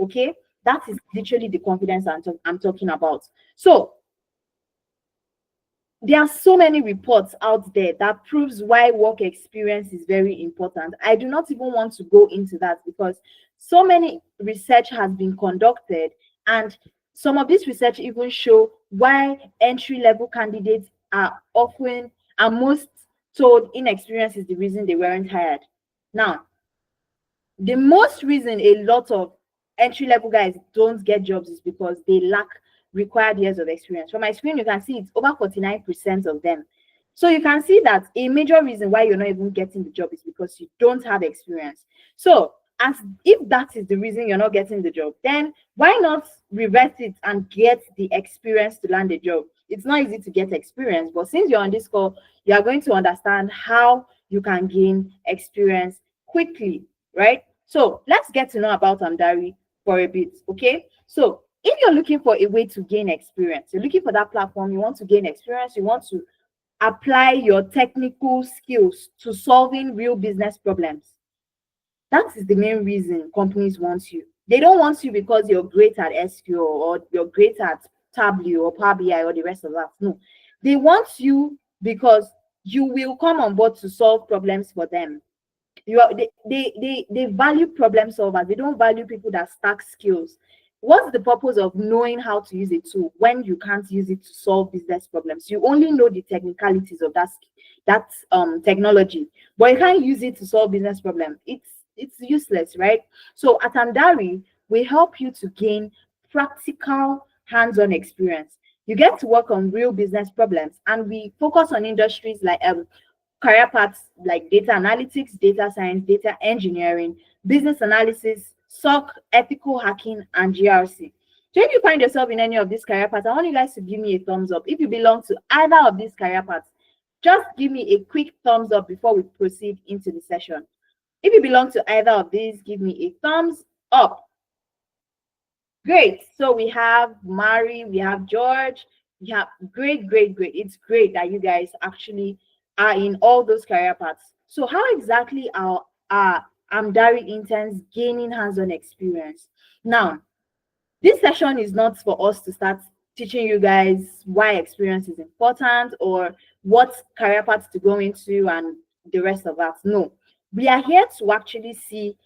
Okay, that is literally the confidence I'm talking about. So there are so many reports out there that proves why work experience is very important. I do not even want to go into that because so many research has been conducted, and some of this research even show why entry-level candidates are most told inexperience is the reason they weren't hired. Now, the most reason a lot of entry-level guys don't get jobs is because they lack required years of experience. From my screen, you can see it's over 49% of them. So you can see that a major reason why you're not even getting the job is because you don't have experience. So as if that is the reason you're not getting the job, then why not reverse it and get the experience to land a job? It's not easy to get experience, but since you're on this call, you are going to understand how you can gain experience quickly, right? So let's get to know about Amdari for a bit, okay? So if you're looking for a way to gain experience, you're looking for that platform, you want to gain experience, you want to apply your technical skills to solving real business problems. That is the main reason companies want you. They don't want you because you're great at SQL or you're great at Tableau or Power BI or the rest of that. No, they want you because you will come on board to solve problems for them. They value problem solvers. They don't value people that stack skills. What's the purpose of knowing how to use a tool when you can't use it to solve business problems? You only know the technicalities of that technology, but you can't use it to solve business problems. It's useless, right? So at Amdari, we help you to gain practical hands-on experience. You get to work on real business problems, and we focus on industries like career paths like data analytics, data science, data engineering, business analysis, SOC, ethical hacking, and GRC. So if you find yourself in any of these career paths, I want you guys to give me a thumbs up. If you belong to either of these career paths, just give me a quick thumbs up before we proceed into the session. If you belong to either of these, give me a thumbs up. Great. So we have Mari, we have George, we have great. It's great that you guys actually are in all those career paths. So how exactly are Amdari interns gaining hands-on experience? Now, this session is not for us to start teaching you guys why experience is important or what career paths to go into and the rest of that. No, we are here to actually see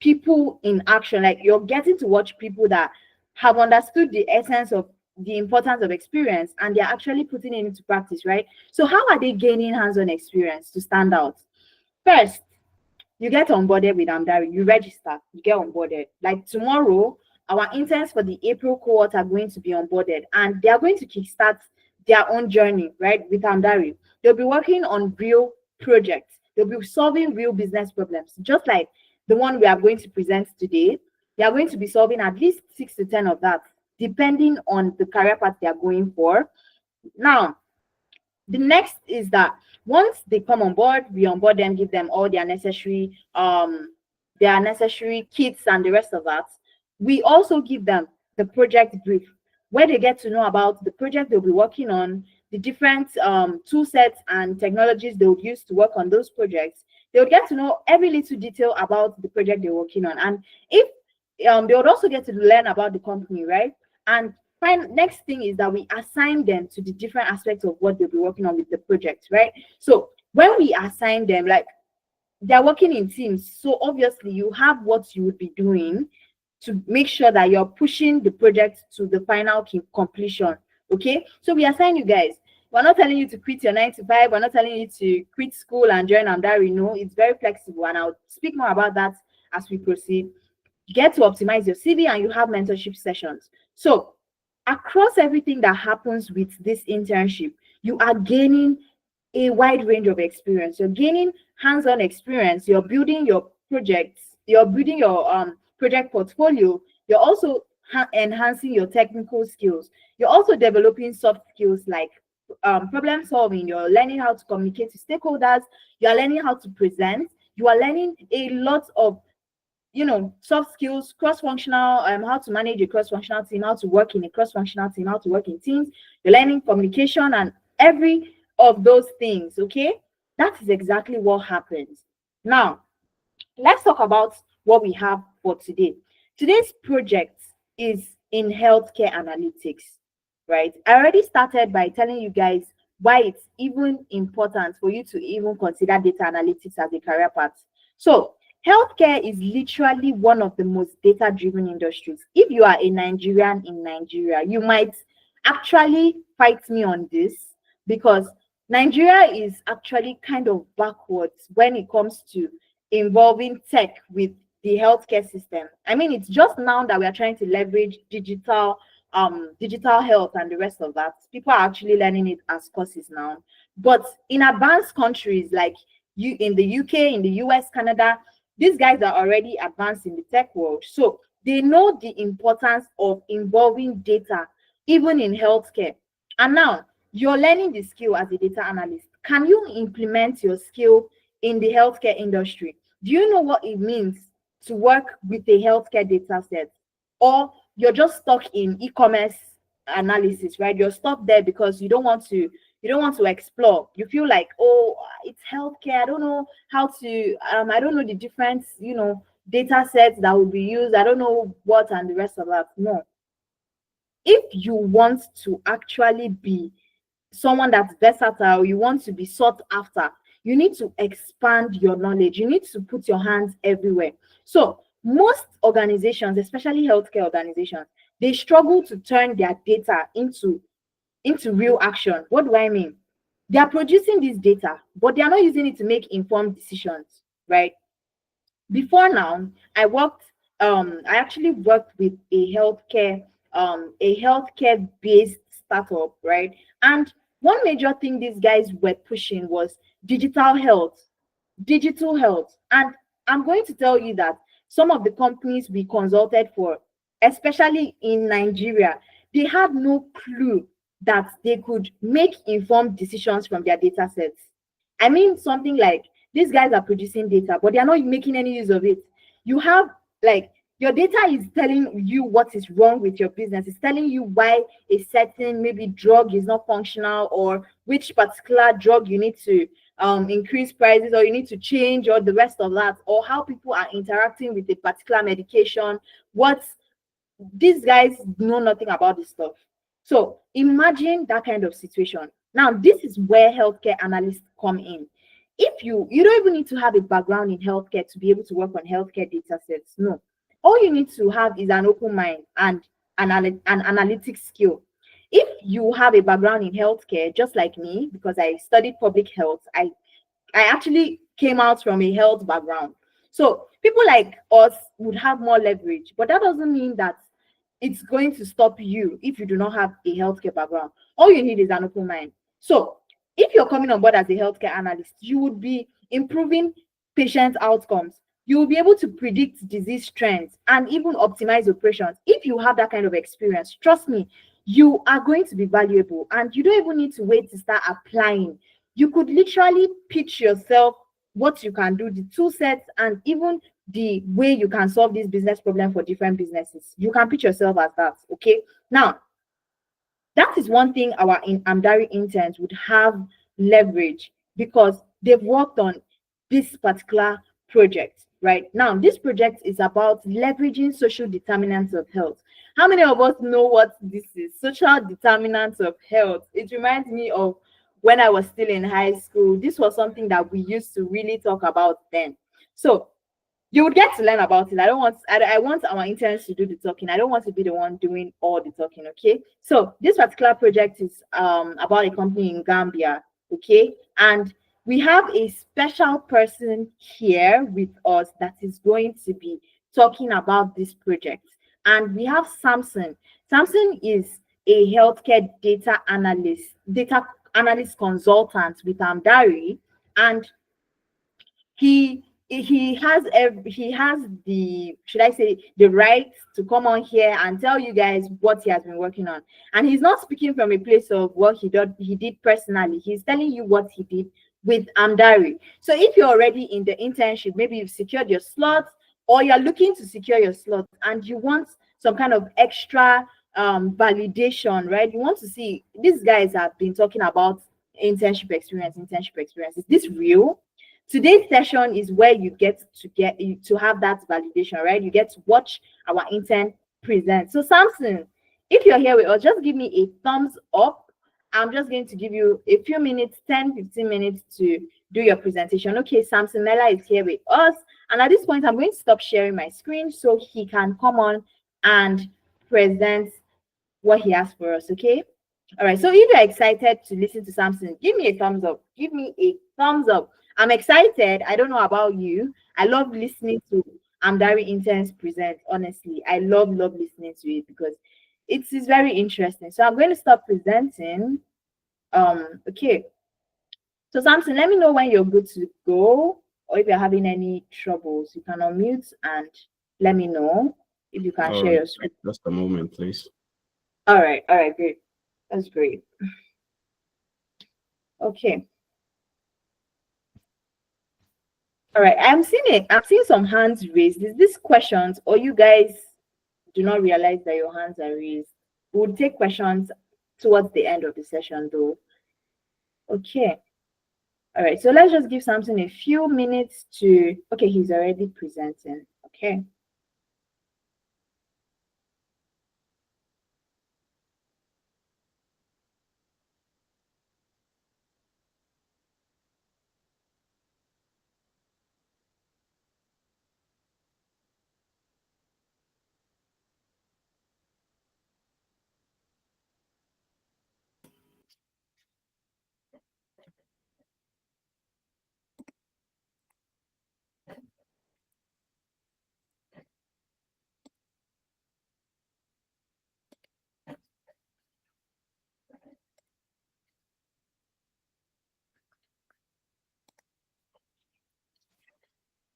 people in action. Like, you're getting to watch people that have understood the essence of the importance of experience and they're actually putting it into practice, right? So how are they gaining hands-on experience to stand out? First, you get onboarded with Amdari, you register, you get onboarded. Like tomorrow, our interns for the April cohort are going to be onboarded and they are going to kickstart their own journey, right, with Amdari. They'll be working on real projects. They'll be solving real business problems, just like the one we are going to present today. They are going to be solving at least 6 to 10 of that, depending on the career path they are going for. Now, the next is that once they come on board, we onboard them, give them all their necessary kits and the rest of that. We also give them the project brief, where they get to know about the project they'll be working on, the different tool sets and technologies they would use to work on those projects. They would get to know every little detail about the project they're working on. And if they would also get to learn about the company, right? And next thing is that we assign them to the different aspects of what they'll be working on with the project, right? So when we assign them, like, they're working in teams, so obviously you have what you would be doing to make sure that you're pushing the project to the final completion. Okay, so we assign you guys. We're not telling you to quit your 9 to 5. We're not telling you to quit school and join Amdari. No, it's very flexible, and I'll speak more about that as we proceed. You get to optimize your CV and you have mentorship sessions. So across everything that happens with this internship, you are gaining a wide range of experience. You're gaining hands-on experience. You're building your projects. You're building your project portfolio. You're also enhancing your technical skills. You're also developing soft skills like problem solving. You're learning how to communicate to stakeholders. You're learning how to present. You are learning a lot of, soft skills, cross-functional, how to manage a cross-functional team, how to work in a cross-functional team, how to work in teams. You're learning communication and every of those things. Okay, that is exactly what happens. Now, let's talk about what we have for today. Today's project is in healthcare analytics, right? I already started by telling you guys why it's even important for you to even consider data analytics as a career path. So, healthcare is literally one of the most data driven industries. If you are a Nigerian in Nigeria, you might actually fight me on this because Nigeria is actually kind of backwards when it comes to involving tech with the healthcare system. I mean, it's just now that we are trying to leverage digital health and the rest of that. People are actually learning it as courses now. But in advanced countries like you in the UK, in the US, Canada, these guys are already advanced in the tech world. So they know the importance of involving data even in healthcare. And now you're learning the skill as a data analyst. Can you implement your skill in the healthcare industry? Do you know what it means to work with a healthcare data set? Or you're just stuck in e-commerce analysis, right? You're stuck there because you don't want to explore. You feel like, oh, it's healthcare. I don't know how to I don't know the different, data sets that will be used. I don't know what and the rest of that. No. If you want to actually be someone that's versatile, you want to be sought after, you need to expand your knowledge. You need to put your hands everywhere. So most organizations, especially healthcare organizations, they struggle to turn their data into real action. What do I mean? They are producing this data, but they are not using it to make informed decisions, right? Before now, I actually worked with a healthcare based startup, right? And one major thing these guys were pushing was digital health. And I'm going to tell you that some of the companies we consulted for, especially in Nigeria, they had no clue that they could make informed decisions from their data sets. I mean, something like these guys are producing data, but they are not making any use of it. You have like your data is telling you what is wrong with your business. It's telling you why a certain maybe drug is not functional, or which particular drug you need to increase prices, or you need to change, or the rest of that, or how people are interacting with a particular medication. What These guys know nothing about this stuff. So imagine that kind of situation. Now, this is where healthcare analysts come in. If you don't even need to have a background in healthcare to be able to work on healthcare data sets. No. All you need to have is an open mind and an analytics skill. If you have a background in healthcare, just like me, because I studied public health, I actually came out from a health background. So people like us would have more leverage, but that doesn't mean that it's going to stop you if you do not have a healthcare background. All you need is an open mind. So if you're coming on board as a healthcare analyst, you would be improving patient outcomes. You will be able to predict disease trends and even optimize operations. If you have that kind of experience, trust me, you are going to be valuable, and you don't even need to wait to start applying. You could literally pitch yourself what you can do, the tool sets, and even the way you can solve this business problem for different businesses. You can pitch yourself as that. Okay. Now, that is one thing our Amdari interns would have leverage, because they've worked on this particular project. Right now, this project is about leveraging social determinants of health. How many of us know what this is? Social determinants of health. It reminds me of when I was still in high school. This was something that we used to really talk about then. So you would get to learn about it. I want our interns to do the talking. I don't want to be the one doing all the talking. Okay. So this particular project is about a company in Gambia. Okay. And we have a special person here with us that is going to be talking about this project. And we have Samson. Samson is a healthcare data analyst consultant with Amdari, and he has the, should I say, the right to come on here and tell you guys what he has been working on. And he's not speaking from a place of what he did personally. He's telling you what he did with Amdari. So if you're already in the internship, maybe you've secured your slot, or you're looking to secure your slot, and you want some kind of extra validation, right? You want to see, these guys have been talking about internship experience. Is this real? today's session is where you get to have that validation, right? You get to watch our intern present. So Samson, if you're here with us, just give me a thumbs up. I'm just going to give you a few minutes, 10-15 minutes to do your presentation. Okay, Samson Mela is here with us. And at this point, I'm going to stop sharing my screen so he can come on and present what he has for us, okay? All right, so if you're excited to listen to Samson, give me a thumbs up. Give me a thumbs up. I'm excited. I don't know about you. I love listening to Amdari interns present, honestly. I love listening to it because it is very interesting. So I'm going to stop presenting. Okay. So Samson, let me know when you're good to go, or if you're having any troubles. You can unmute and let me know if you can share your screen. Just a moment, please. All right, great. That's great. Okay. All right, I'm seeing some hands raised. Is this questions, or you guys do not realize that your hands are raised? We'll take questions towards the end of the session, though. Okay. All right, so let's just give Samson a few minutes to. Okay, he's already presenting. Okay.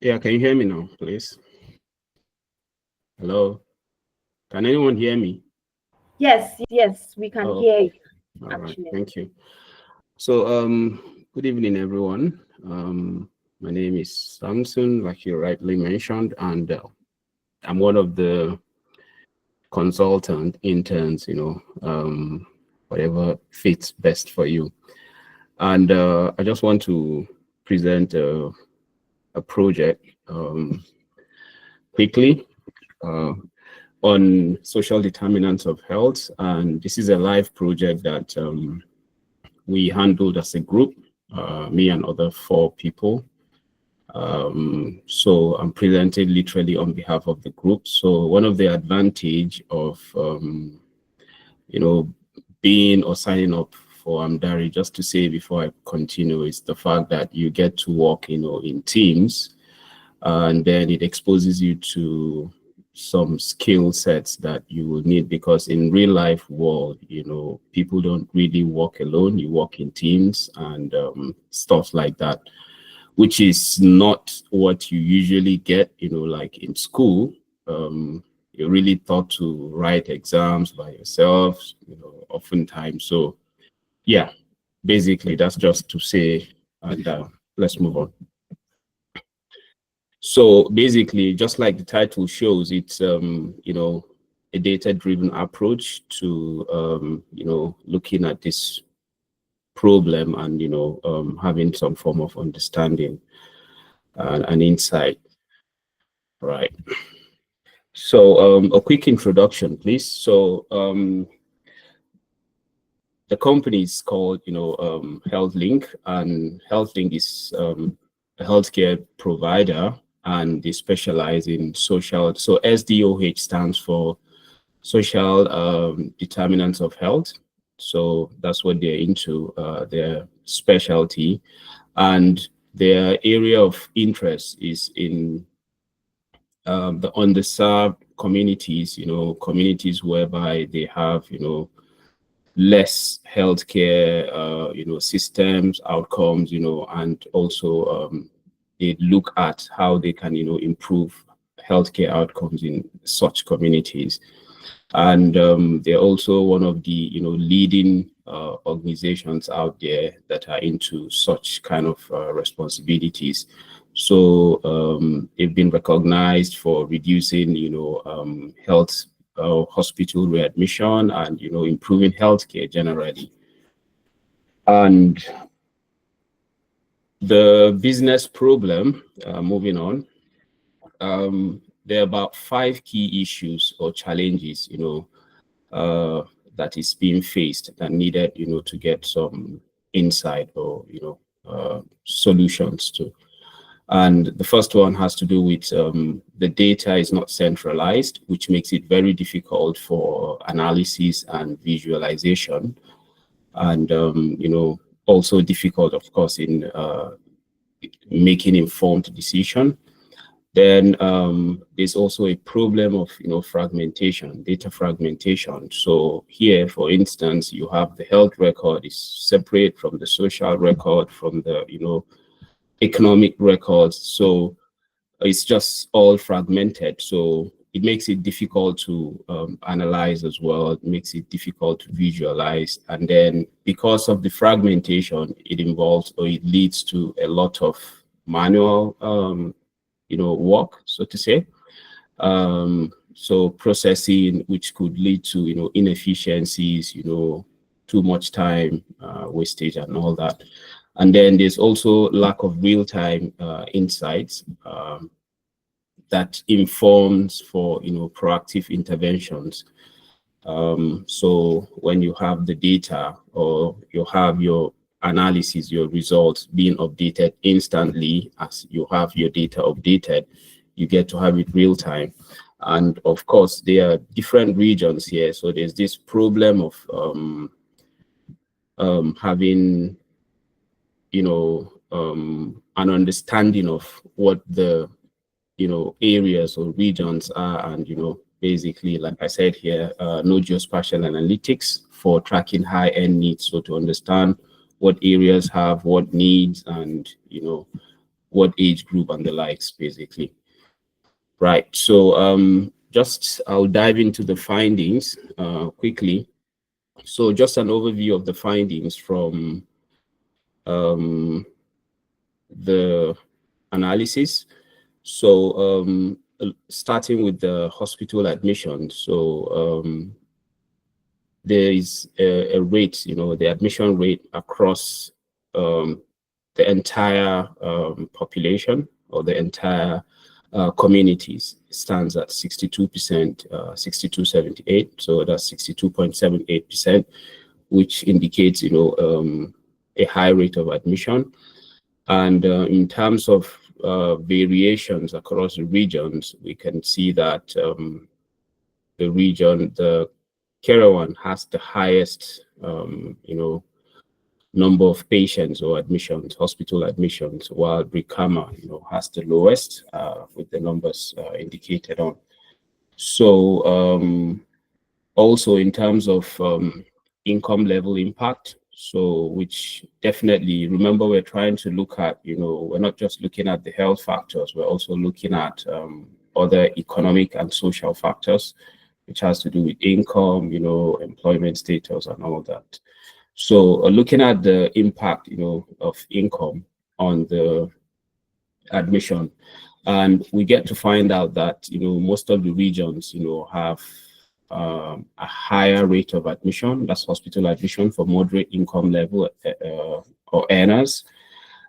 Yeah, can you hear me now, please? Hello? Can anyone hear me? Yes, we can hear you. All right, thank you. So, good evening, everyone. My name is Samson, like you rightly mentioned, and I'm one of the consultant interns, whatever fits best for you. And I just want to present a project quickly on social determinants of health. And this is a live project that we handled as a group, me and other 4 people. So I'm presenting literally on behalf of the group. So one of the advantage of, being or signing up for Amdari, just to say before I continue, is the fact that you get to work, in teams, and then it exposes you to some skill sets that you will need, because in real life world, people don't really work alone. You work in teams and stuff like that, which is not what you usually get, like in school. You're really taught to write exams by yourself, oftentimes. So yeah, basically that's just to say, and let's move on. So basically, just like the title shows, it's a data-driven approach to looking at this problem and having some form of understanding and insight. Right. So a quick introduction, please. So the company is called HealthLink, and HealthLink is a healthcare provider, and they specialize in social. So SDOH stands for Social Determinants of Health. So that's what they're into, their specialty, and their area of interest is in the underserved communities, communities whereby they have, less healthcare, systems, outcomes, and also they look at how they can, improve healthcare outcomes in such communities. And they're also one of the, leading organizations out there that are into such kind of responsibilities. So they've been recognized for reducing, health hospital readmission and, improving healthcare generally. And The business problem, moving on, there are about 5 key issues or challenges, that is being faced that needed, to get some insight or, solutions to. And the first one has to do with the data is not centralized, which makes it very difficult for analysis and visualization. And, also difficult, of course, in making informed decision. Then there's also a problem of fragmentation, data fragmentation. So here, for instance, you have the health record is separate from the social record, from the economic records. So it's just all fragmented. So it makes it difficult to analyze as well. It makes it difficult to visualize. And then because of the fragmentation, it involves or it leads to a lot of manual work, so to say. So processing, which could lead to inefficiencies, too much time wastage and all that. And then there's also lack of real-time insights that informs for proactive interventions. So when you have the data or you have your analysis, your results being updated instantly as you have your data updated, you get to have it real time. And of course, there are different regions here. So there's this problem of having, an understanding of what the, areas or regions are. And, basically, like I said here, no geospatial analytics for tracking high-end needs. So to understand what areas have what needs and, what age group and the likes, basically. Right. So I'll dive into the findings quickly. So just an overview of the findings from the analysis. So starting with the hospital admission. So there is a rate, the admission rate across the entire population or the entire communities stands at 62%, 62.78. So that's 62.78%, which indicates, a high rate of admission. And in terms of variations across the regions, we can see that the Kerewan has the highest, number of patients or admissions, hospital admissions, while Brikama, has the lowest with the numbers indicated on. So also in terms of income level impact, so which definitely, remember, we're trying to look at, we're not just looking at the health factors, we're also looking at other economic and social factors, which has to do with income, employment status and all of that. So looking at the impact, of income on the admission, and we get to find out that, most of the regions, have a higher rate of admission, that's hospital admission for moderate income level or earners.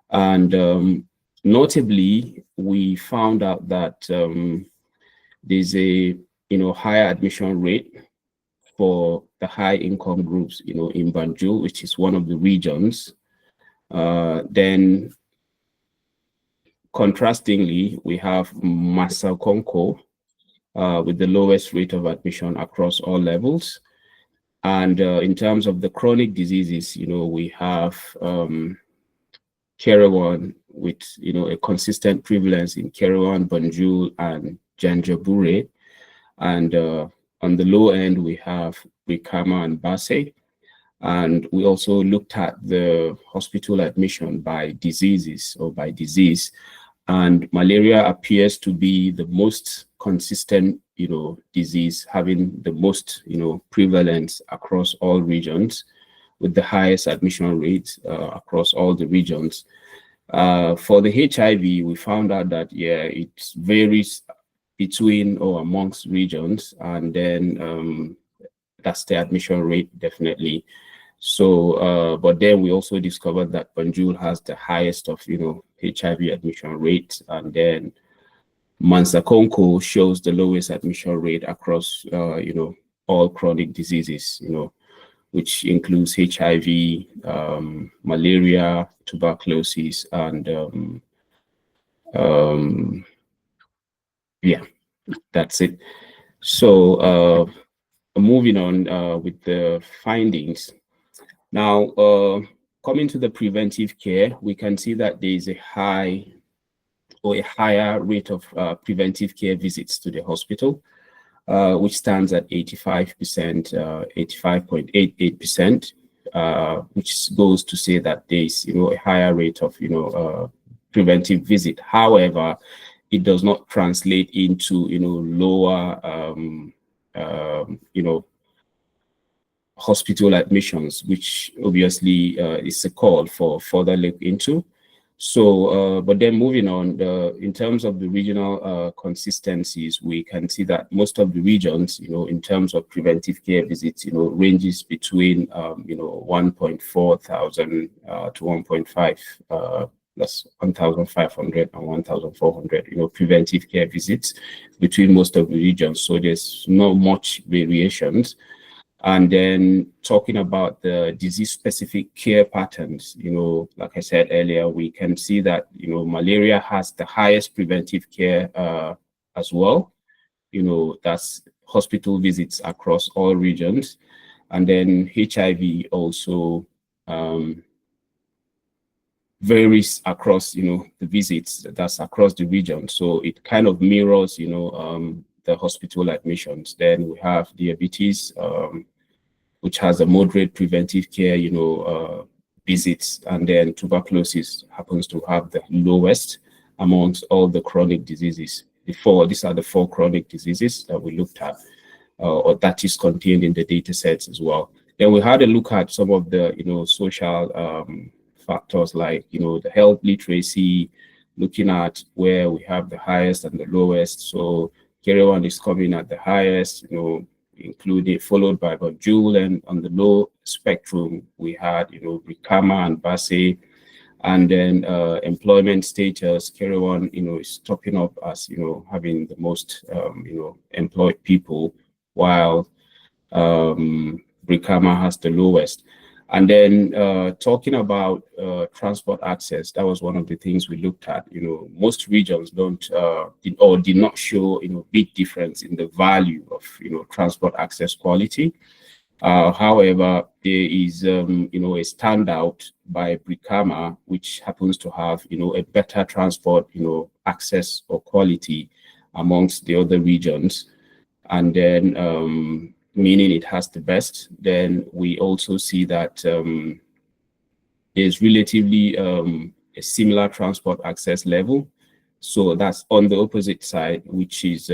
And notably, we found out that there's a, higher admission rate for the high income groups, in Banjul, which is one of the regions. Then contrastingly, we have Masakonko with the lowest rate of admission across all levels. And in terms of the chronic diseases, we have Kerewan with, a consistent prevalence in Kerewan, Banjul, and Janjabure. And on the low end, we have Brikama and Basse. And we also looked at the hospital admission by diseases or by disease. And malaria appears to be the most consistent, disease, having the most, prevalence across all regions, with the highest admission rate across all the regions. For the HIV, we found out that, it varies between or amongst regions, and then that's the admission rate, definitely. So, but then we also discovered that Banjul has the highest of, HIV admission rate, and then Mansa-Konko shows the lowest admission rate across, all chronic diseases, which includes HIV, malaria, tuberculosis, and yeah, that's it. So moving on with the findings. Now, coming to the preventive care, we can see that there is a high or a higher rate of preventive care visits to the hospital, which stands at 85%, 85.88%, which goes to say that there is, a higher rate of, preventive visit. However, it does not translate into, lower, hospital admissions, which obviously is a call for further look into. So, but then moving on, in terms of the regional consistencies, we can see that most of the regions, in terms of preventive care visits, ranges between, 1.4 thousand to 1.5, that's 1,500 and 1,400, preventive care visits between most of the regions. So there's not much variations. And then talking about the disease-specific care patterns, like I said earlier, we can see that, malaria has the highest preventive care as well. That's hospital visits across all regions. And then HIV also varies across, the visits, that's across the region. So it kind of mirrors, the hospital admissions. Then we have diabetes, which has a moderate preventive care, visits, and then tuberculosis happens to have the lowest amongst all the chronic diseases. These are the 4 chronic diseases that we looked at, or that is contained in the data sets as well. Then we had a look at some of the, social factors like, the health literacy, looking at where we have the highest and the lowest. So Kerewan is coming at the highest, included, followed by Banjul, and on the low spectrum, we had, Brikama and Basse, and then employment status, Kerewan, is topping up as, having the most, employed people, while Brikama has the lowest. And then talking about transport access, that was one of the things we looked at. Most regions did not show, big difference in the value of, transport access quality. However, there is, a standout by Brikama, which happens to have, a better transport, access or quality amongst the other regions. And then meaning it has the best. Then we also see that there's relatively a similar transport access level. So that's on the opposite side, which is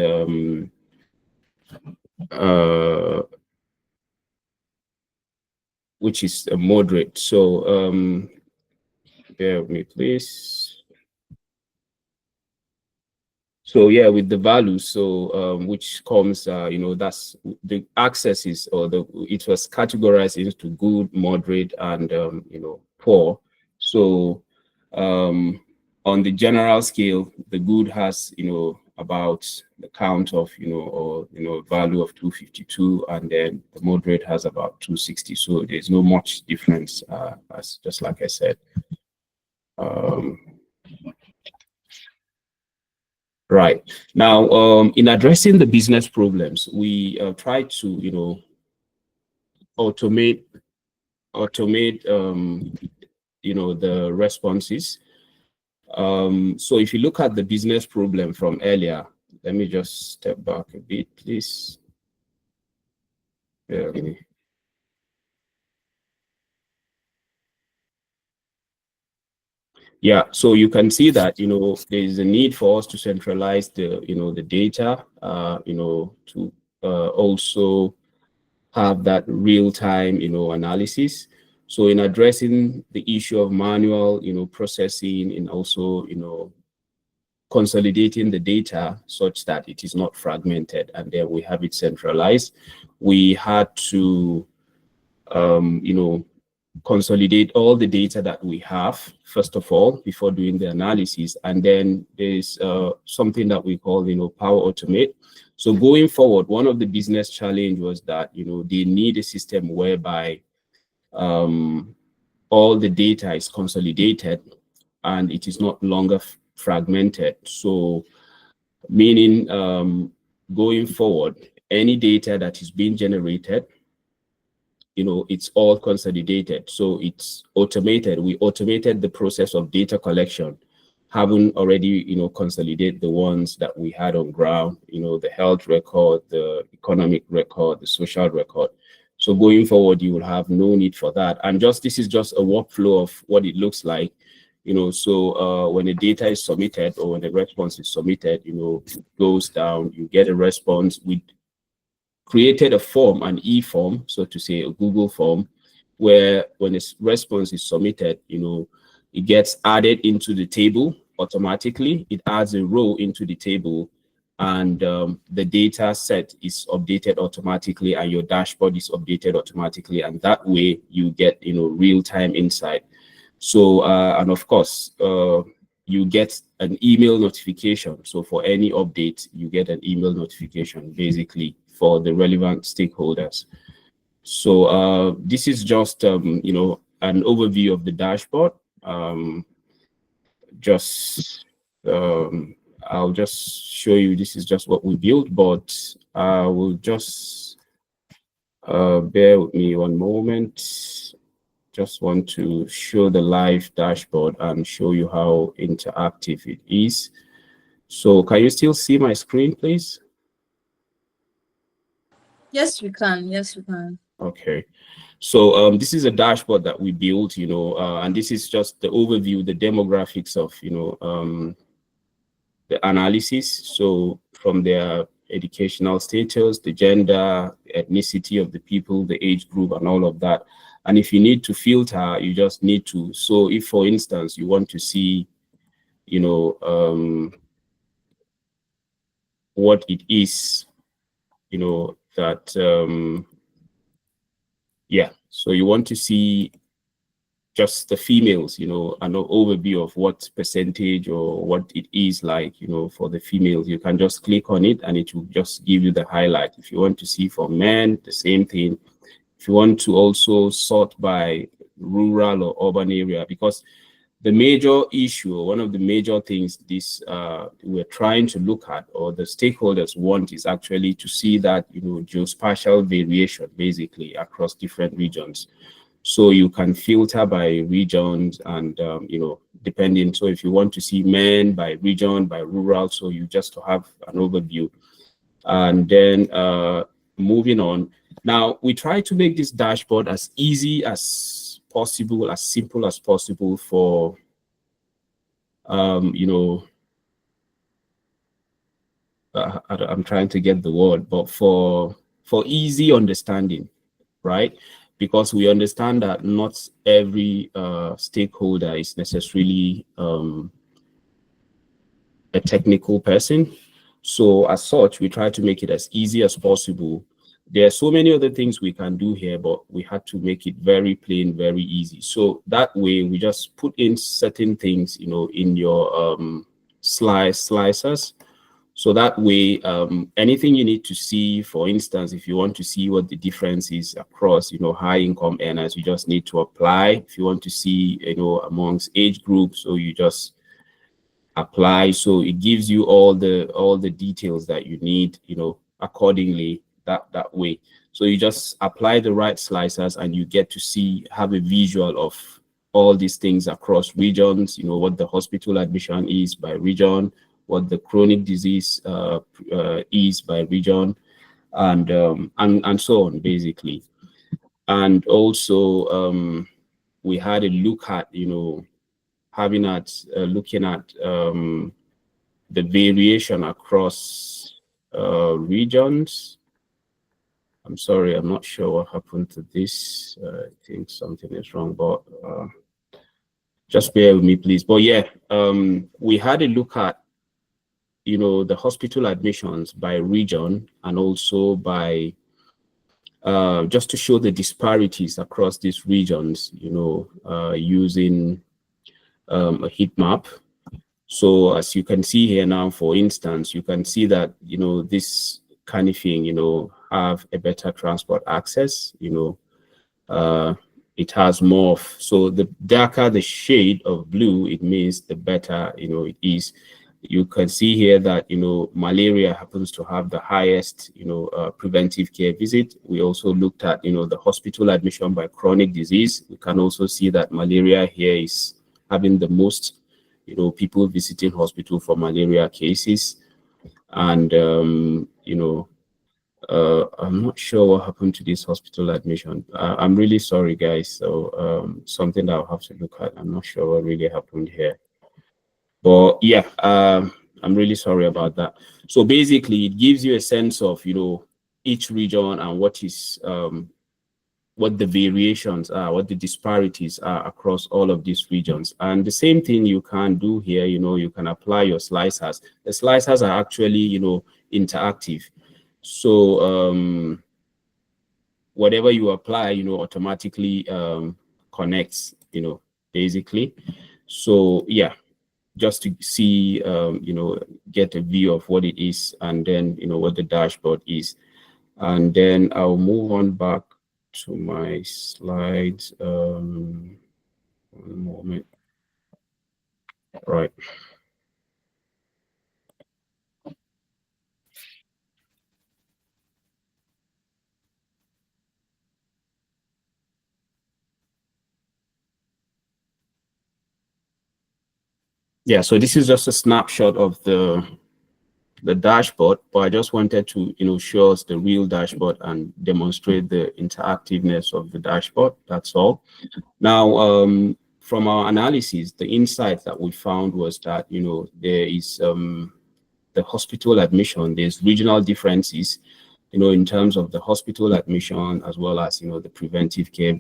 moderate. So bear with me, please. So yeah, with the values, so which comes, that's the accesses, or it was categorized into good, moderate, and poor. So on the general scale, the good has about the count of value of 252, and then the moderate has about 260. So there's no much difference, as just like I said. Right. Now, in addressing the business problems, we try to, automate, the responses. So if you look at the business problem from earlier, let me just step back a bit, please. Yeah, so you can see that, there is a need for us to centralize the, the data, to also have that real-time, analysis. So in addressing the issue of manual, processing, and also, consolidating the data such that it is not fragmented, and then we have it centralized, we had to, consolidate all the data that we have, first of all, before doing the analysis. And then there's something that we call, Power Automate. So going forward, one of the business challenge was that, they need a system whereby all the data is consolidated and it is not longer fragmented. So meaning going forward, any data that is being generated, it's all consolidated. So it's automated. We automated the process of data collection, having already, consolidate the ones that we had on ground, the health record, the economic record, the social record. So going forward, you will have no need for that. And this is just a workflow of what it looks like, so when the data is submitted or when the response is submitted, it goes down, you get a response. We created a form, an e-form, so to say, a Google form, where when this response is submitted, it gets added into the table automatically. It adds a row into the table, and the data set is updated automatically, and your dashboard is updated automatically. And that way you get, real-time insight. So, and of course, you get an email notification. So for any update, you get an email notification, basically, for the relevant stakeholders. So this is just, an overview of the dashboard. I'll just show you, this is just what we built, but I will just bear with me one moment. Just want to show the live dashboard and show you how interactive it is. So can you still see my screen, please? Yes, we can. Yes, we can. Okay. So this is a dashboard that we built, and this is just the overview, the demographics of, the analysis. So from their educational status, the gender, ethnicity of the people, the age group, and all of that. And if you need to filter, you just need to. So if, for instance, you want to see, what it is, that, yeah, so you want to see just the females, an overview of what percentage or what it is like, for the females. You can just click on it and it will just give you the highlight. If you want to see for men, the same thing. If you want to also sort by rural or urban area, because the major issue, one of the major things this we're trying to look at, or the stakeholders want, is actually to see that, geospatial variation basically across different regions. So you can filter by regions and, depending. So if you want to see men by region, by rural, so you just to have an overview. And then moving on. Now, we try to make this dashboard as easy as possible, as simple as possible for, I'm trying to get the word, but for easy understanding, right? Because we understand that not every stakeholder is necessarily a technical person. So as such, we try to make it as easy as possible. There are so many other things we can do here, but we had to make it very plain, very easy. So that way, we just put in certain things, in your slicers. So that way, anything you need to see, for instance, if you want to see what the difference is across, high income earners, you just need to apply. If you want to see, amongst age groups, so you just apply. So it gives you all the details that you need, accordingly. That way. So you just apply the right slicers and you get to have a visual of all these things across regions, what the hospital admission is by region, what the chronic disease is by region, and so on, basically. And also we had a look at, looking at the variation across regions. I'm sorry, I'm not sure what happened to this. I think something is wrong, but just bear with me, please. But yeah, we had a look at, the hospital admissions by region and also by just to show the disparities across these regions, using a heat map. So as you can see here now, for instance, you can see that, this kind of thing, have a better transport access, it has more. So the darker the shade of blue, it means the better, it is. You can see here that, malaria happens to have the highest, preventive care visit. We also looked at, the hospital admission by chronic disease. We can also see that malaria here is having the most, people visiting hospital for malaria cases. And, I'm not sure what happened to this hospital admission. I'm really sorry, guys. So something that I'll have to look at. I'm not sure what really happened here. But yeah, I'm really sorry about that. So basically, it gives you a sense of, each region and what is what the variations are, what the disparities are across all of these regions. And the same thing you can do here, you can apply your slicers. The slicers are actually, interactive. So whatever you apply, automatically connects, basically. So yeah, just to see, get a view of what it is, and then, what the dashboard is. And then I'll move on back to my slides. One moment. Right. Yeah, so this is just a snapshot of the dashboard, but I just wanted to, show us the real dashboard and demonstrate the interactiveness of the dashboard. That's all. Now, from our analysis, the insight that we found was that, there is the hospital admission, there's regional differences, in terms of the hospital admission, as well as, the preventive care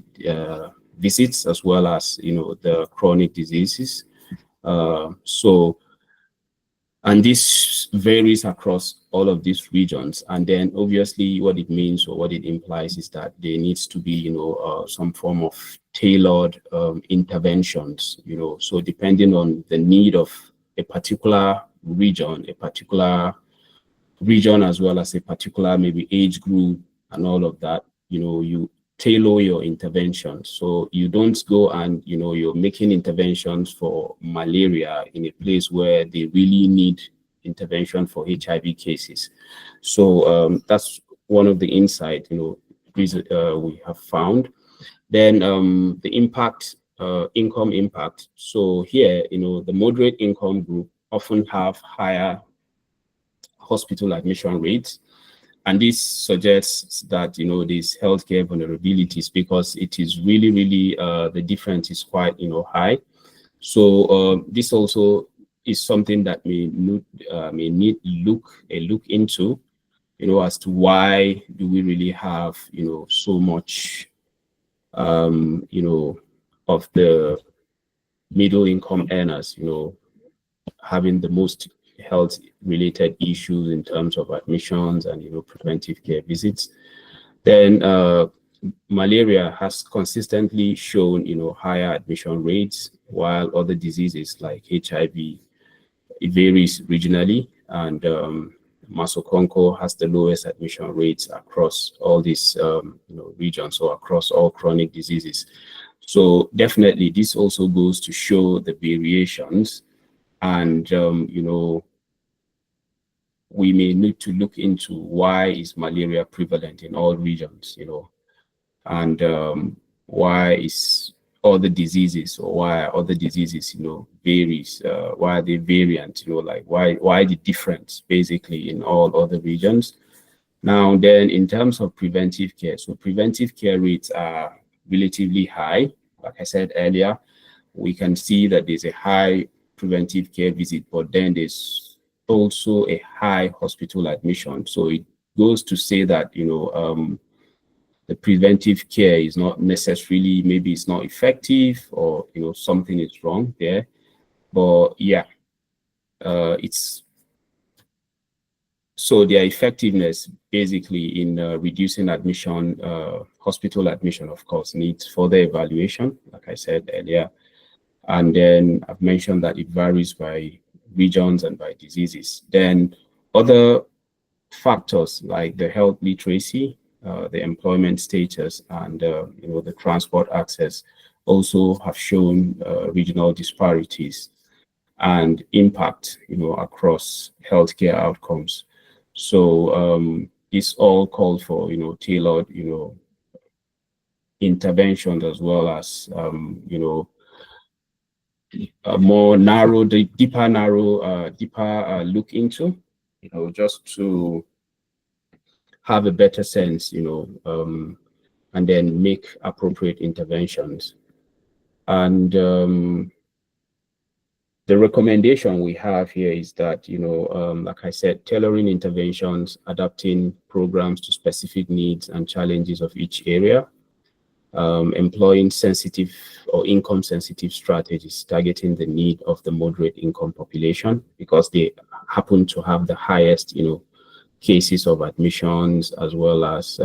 visits, as well as, the chronic diseases. And this varies across all of these regions. And then obviously what it means or what it implies is that there needs to be, some form of tailored interventions, so depending on the need of a particular region, as well as a particular maybe age group and all of that, you tailor your intervention. So you don't go and, you're making interventions for malaria in a place where they really need intervention for HIV cases. So that's one of the insight, we have found. Then the impact, income impact. So here, the moderate income group often have higher hospital admission rates. And this suggests that, these healthcare vulnerabilities, because it is really, really, the difference is quite, high. So this also is something that may need look into, as to why do we really have, so much, of the middle income earners, having the most health related issues in terms of admissions and, preventive care visits. Then malaria has consistently shown, higher admission rates, while other diseases like HIV, it varies regionally. And Masokonko has the lowest admission rates across all these regions, so across all chronic diseases. So definitely this also goes to show the variations. And we may need to look into why is malaria prevalent in all regions, and why is other diseases, or why other diseases, varies, why are they variant, like why the difference basically in all other regions. Now then, in terms of preventive care, so preventive care rates are relatively high. Like I said earlier, we can see that there's a high preventive care visit, but then there's also a high hospital admission. So it goes to say that, the preventive care is not necessarily, maybe it's not effective, or, something is wrong there. But yeah, it's so their effectiveness basically in reducing admission, hospital admission, of course, needs further evaluation, like I said earlier. And then I've mentioned that it varies by regions and by diseases. Then other factors like the health literacy, the employment status, and the transport access also have shown regional disparities and impact across healthcare outcomes. So this all called for tailored interventions, as well as a more narrow, deeper look into just to have a better sense, and then make appropriate interventions. And the recommendation we have here is that, like I said, tailoring interventions, adapting programs to specific needs and challenges of each area, employing sensitive or income sensitive strategies, targeting the need of the moderate income population, because they happen to have the highest, cases of admissions, as well as,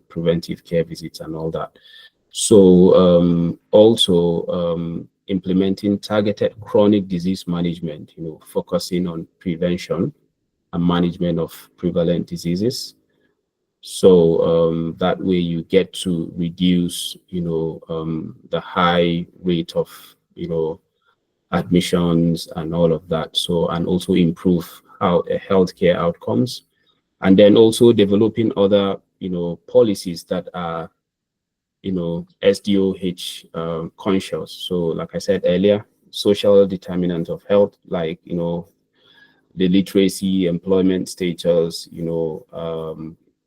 preventive care visits and all that. So also implementing targeted chronic disease management, focusing on prevention and management of prevalent diseases. So that way you get to reduce, the high rate of, admissions and all of that. So, and also improve healthcare outcomes. And then also developing other, policies that are, SDOH conscious. So like I said earlier, social determinants of health, like, the literacy, employment status,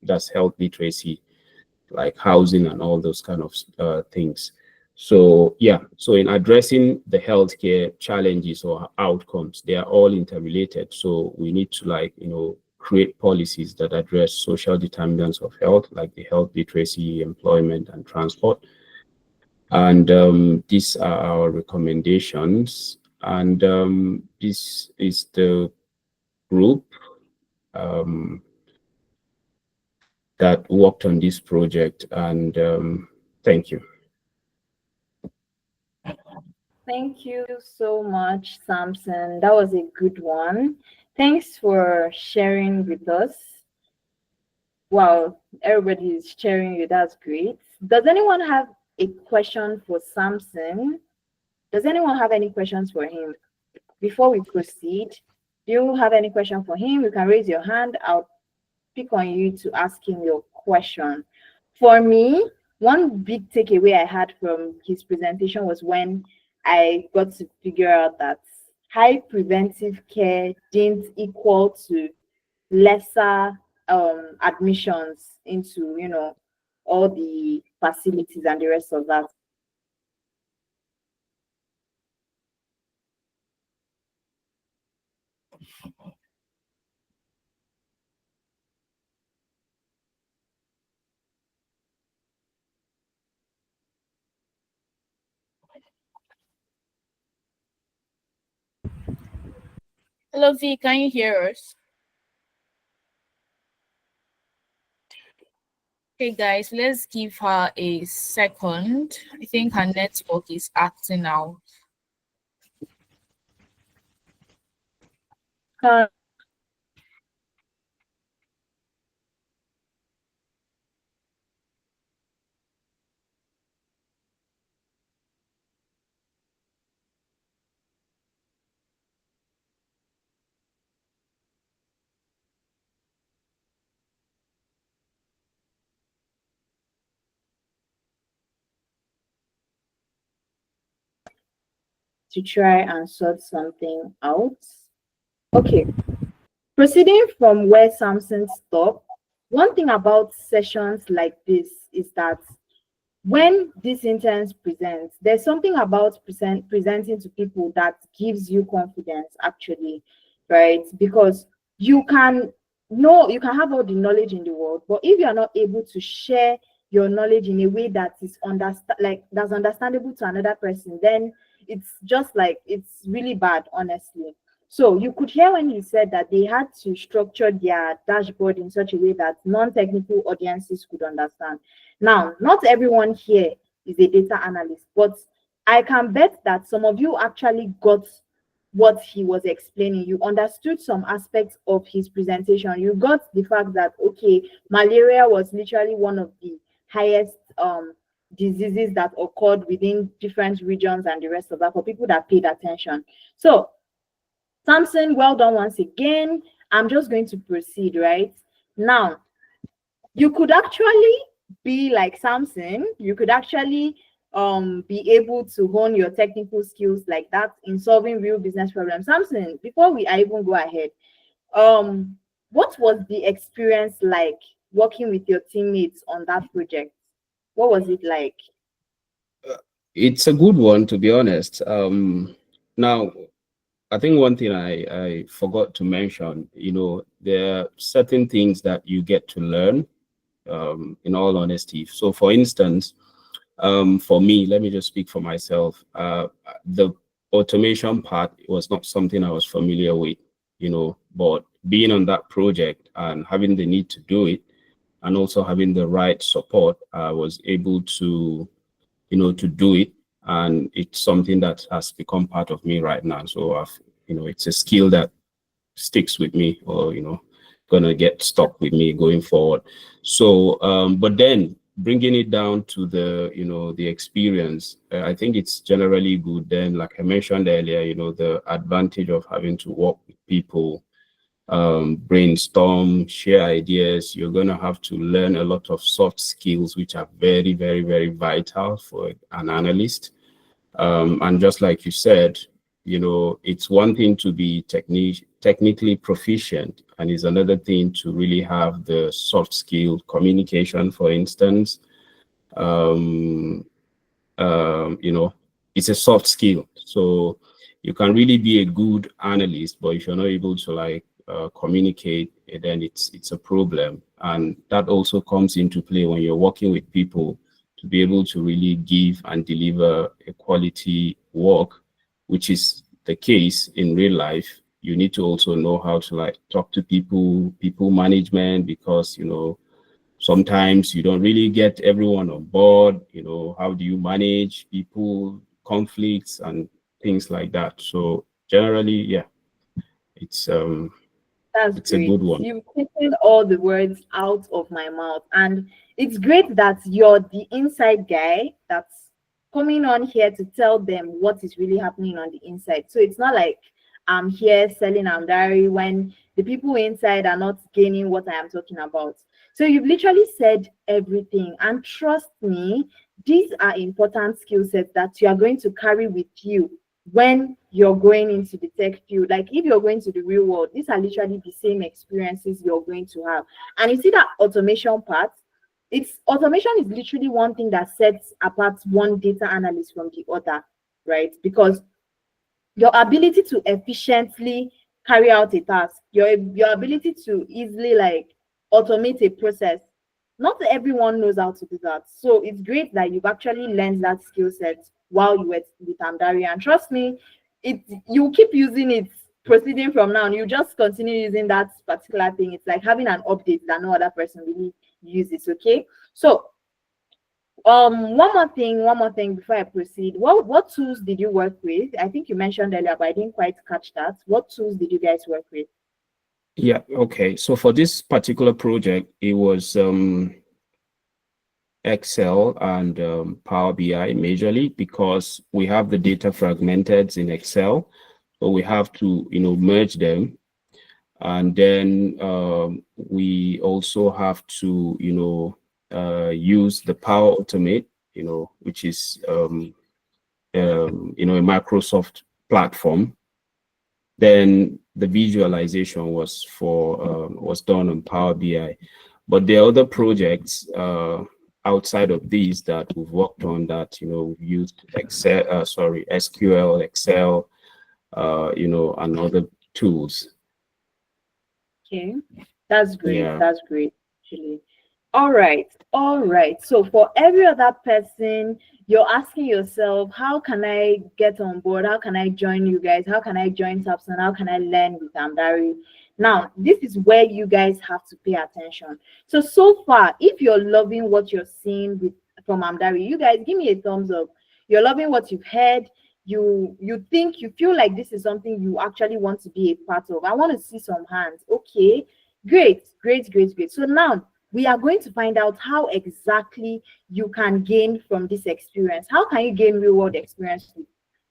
that's health literacy, like housing and all those kind of things. So yeah, so in addressing the healthcare challenges or outcomes, they are all interrelated. So we need to create policies that address social determinants of health, like the health literacy, employment, and transport. And these are our recommendations. And this is the group that worked on this project. And thank you. Thank you so much, Samson. That was a good one. Thanks for sharing with us. Wow, everybody is sharing you. That's great. Does anyone have a question for Samson? Does anyone have any questions for him? Before we proceed, do you have any question for him? You can raise your hand. I'll pick on you to ask him your question. For me, one big takeaway I had from his presentation was when I got to figure out that high preventive care didn't equal to lesser admissions into all the facilities and the rest of that. Hello, V, can you hear us? Hey guys, let's give her a second. I think her network is acting out. To try and sort something out. Okay, proceeding from where Samson stopped, one thing about sessions like this is that when this interns presents, there's something about presenting to people that gives you confidence, actually, right? Because you can have all the knowledge in the world, but if you're not able to share your knowledge in a way that is that's understandable to another person, then it's just like, it's really bad, honestly. So you could hear when he said that they had to structure their dashboard in such a way that non-technical audiences could understand. Now, not everyone here is a data analyst, but I can bet that some of you actually got what he was explaining. You understood some aspects of his presentation. You got the fact that, okay, malaria was literally one of the highest diseases that occurred within different regions and the rest of that for people that paid attention. So Samson, well done once again. I'm just going to proceed right now. You could actually be like Samson. You could actually be able to hone your technical skills like that in solving real business problems. Samson, before I even go ahead, what was the experience like working with your teammates on that project? What was it like? It's a good one, to be honest. Now, I think one thing I forgot to mention, there are certain things that you get to learn, in all honesty. So for instance, for me, let me just speak for myself. The automation part was not something I was familiar with, but being on that project and having the need to do it and also having the right support, I was able to, to do it. And it's something that has become part of me right now. So it's a skill that sticks with me, or gonna get stuck with me going forward. So but then bringing it down to the the experience, I think it's generally good. Then, like I mentioned earlier, the advantage of having to work with people, brainstorm, share ideas. You're going to have to learn a lot of soft skills, which are very, very, very vital for an analyst. And just like you said, it's one thing to be technically proficient, and it's another thing to really have the soft skill communication, for instance. It's a soft skill. So you can really be a good analyst, but if you're not able to communicate, then it's a problem. And that also comes into play when you're working with people, to be able to really give and deliver a quality work, which is the case in real life. You need to also know how to talk to people management, because sometimes you don't really get everyone on board. How do you manage people, conflicts, and things like that? So generally, yeah, it's That's a great. good one. You've taken all the words out of my mouth. And it's great that you're the inside guy that's coming on here to tell them what is really happening on the inside. So it's not like I'm here selling diary when the people inside are not gaining what I am talking about. So you've literally said everything. And trust me, these are important skill sets that you are going to carry with you when you're going into the tech field. Like if you're going to the real world, these are literally the same experiences you're going to have. And you see that automation part, automation is literally one thing that sets apart one data analyst from the other, right? Because your ability to efficiently carry out a task, your ability to easily automate a process, not everyone knows how to do that. So it's great that you've actually learned that skill set while you were with Amdari. And trust me, you keep using it proceeding from now. You just continue using that particular thing. It's like having an update that no other person really uses. Okay. So one more thing before I proceed. What tools did you work with? I think you mentioned earlier, but I didn't quite catch that. What tools did you guys work with? Yeah, okay. So for this particular project, it was Excel and Power BI majorly, because we have the data fragmented in Excel, so we have to merge them, and then we also have to use the Power Automate, which is a Microsoft platform. Then the visualization was done on Power BI, but there are other projects outside of these that we've worked on that we've used SQL, Excel, and other tools. Okay, that's great. Yeah. That's great, actually. All right, all right. So for every other person, you're asking yourself, how can I get on board? How can I join you guys? How can I join Tapson? How can I learn with Amdari? Now, this is where you guys have to pay attention. So far, if you're loving what you're seeing from Amdari, you guys give me a thumbs up. You're loving what you've heard. You think, you feel like this is something you actually want to be a part of. I want to see some hands. Okay, great, great, great, great. So now we are going to find out how exactly you can gain from this experience. How can you gain real world experience with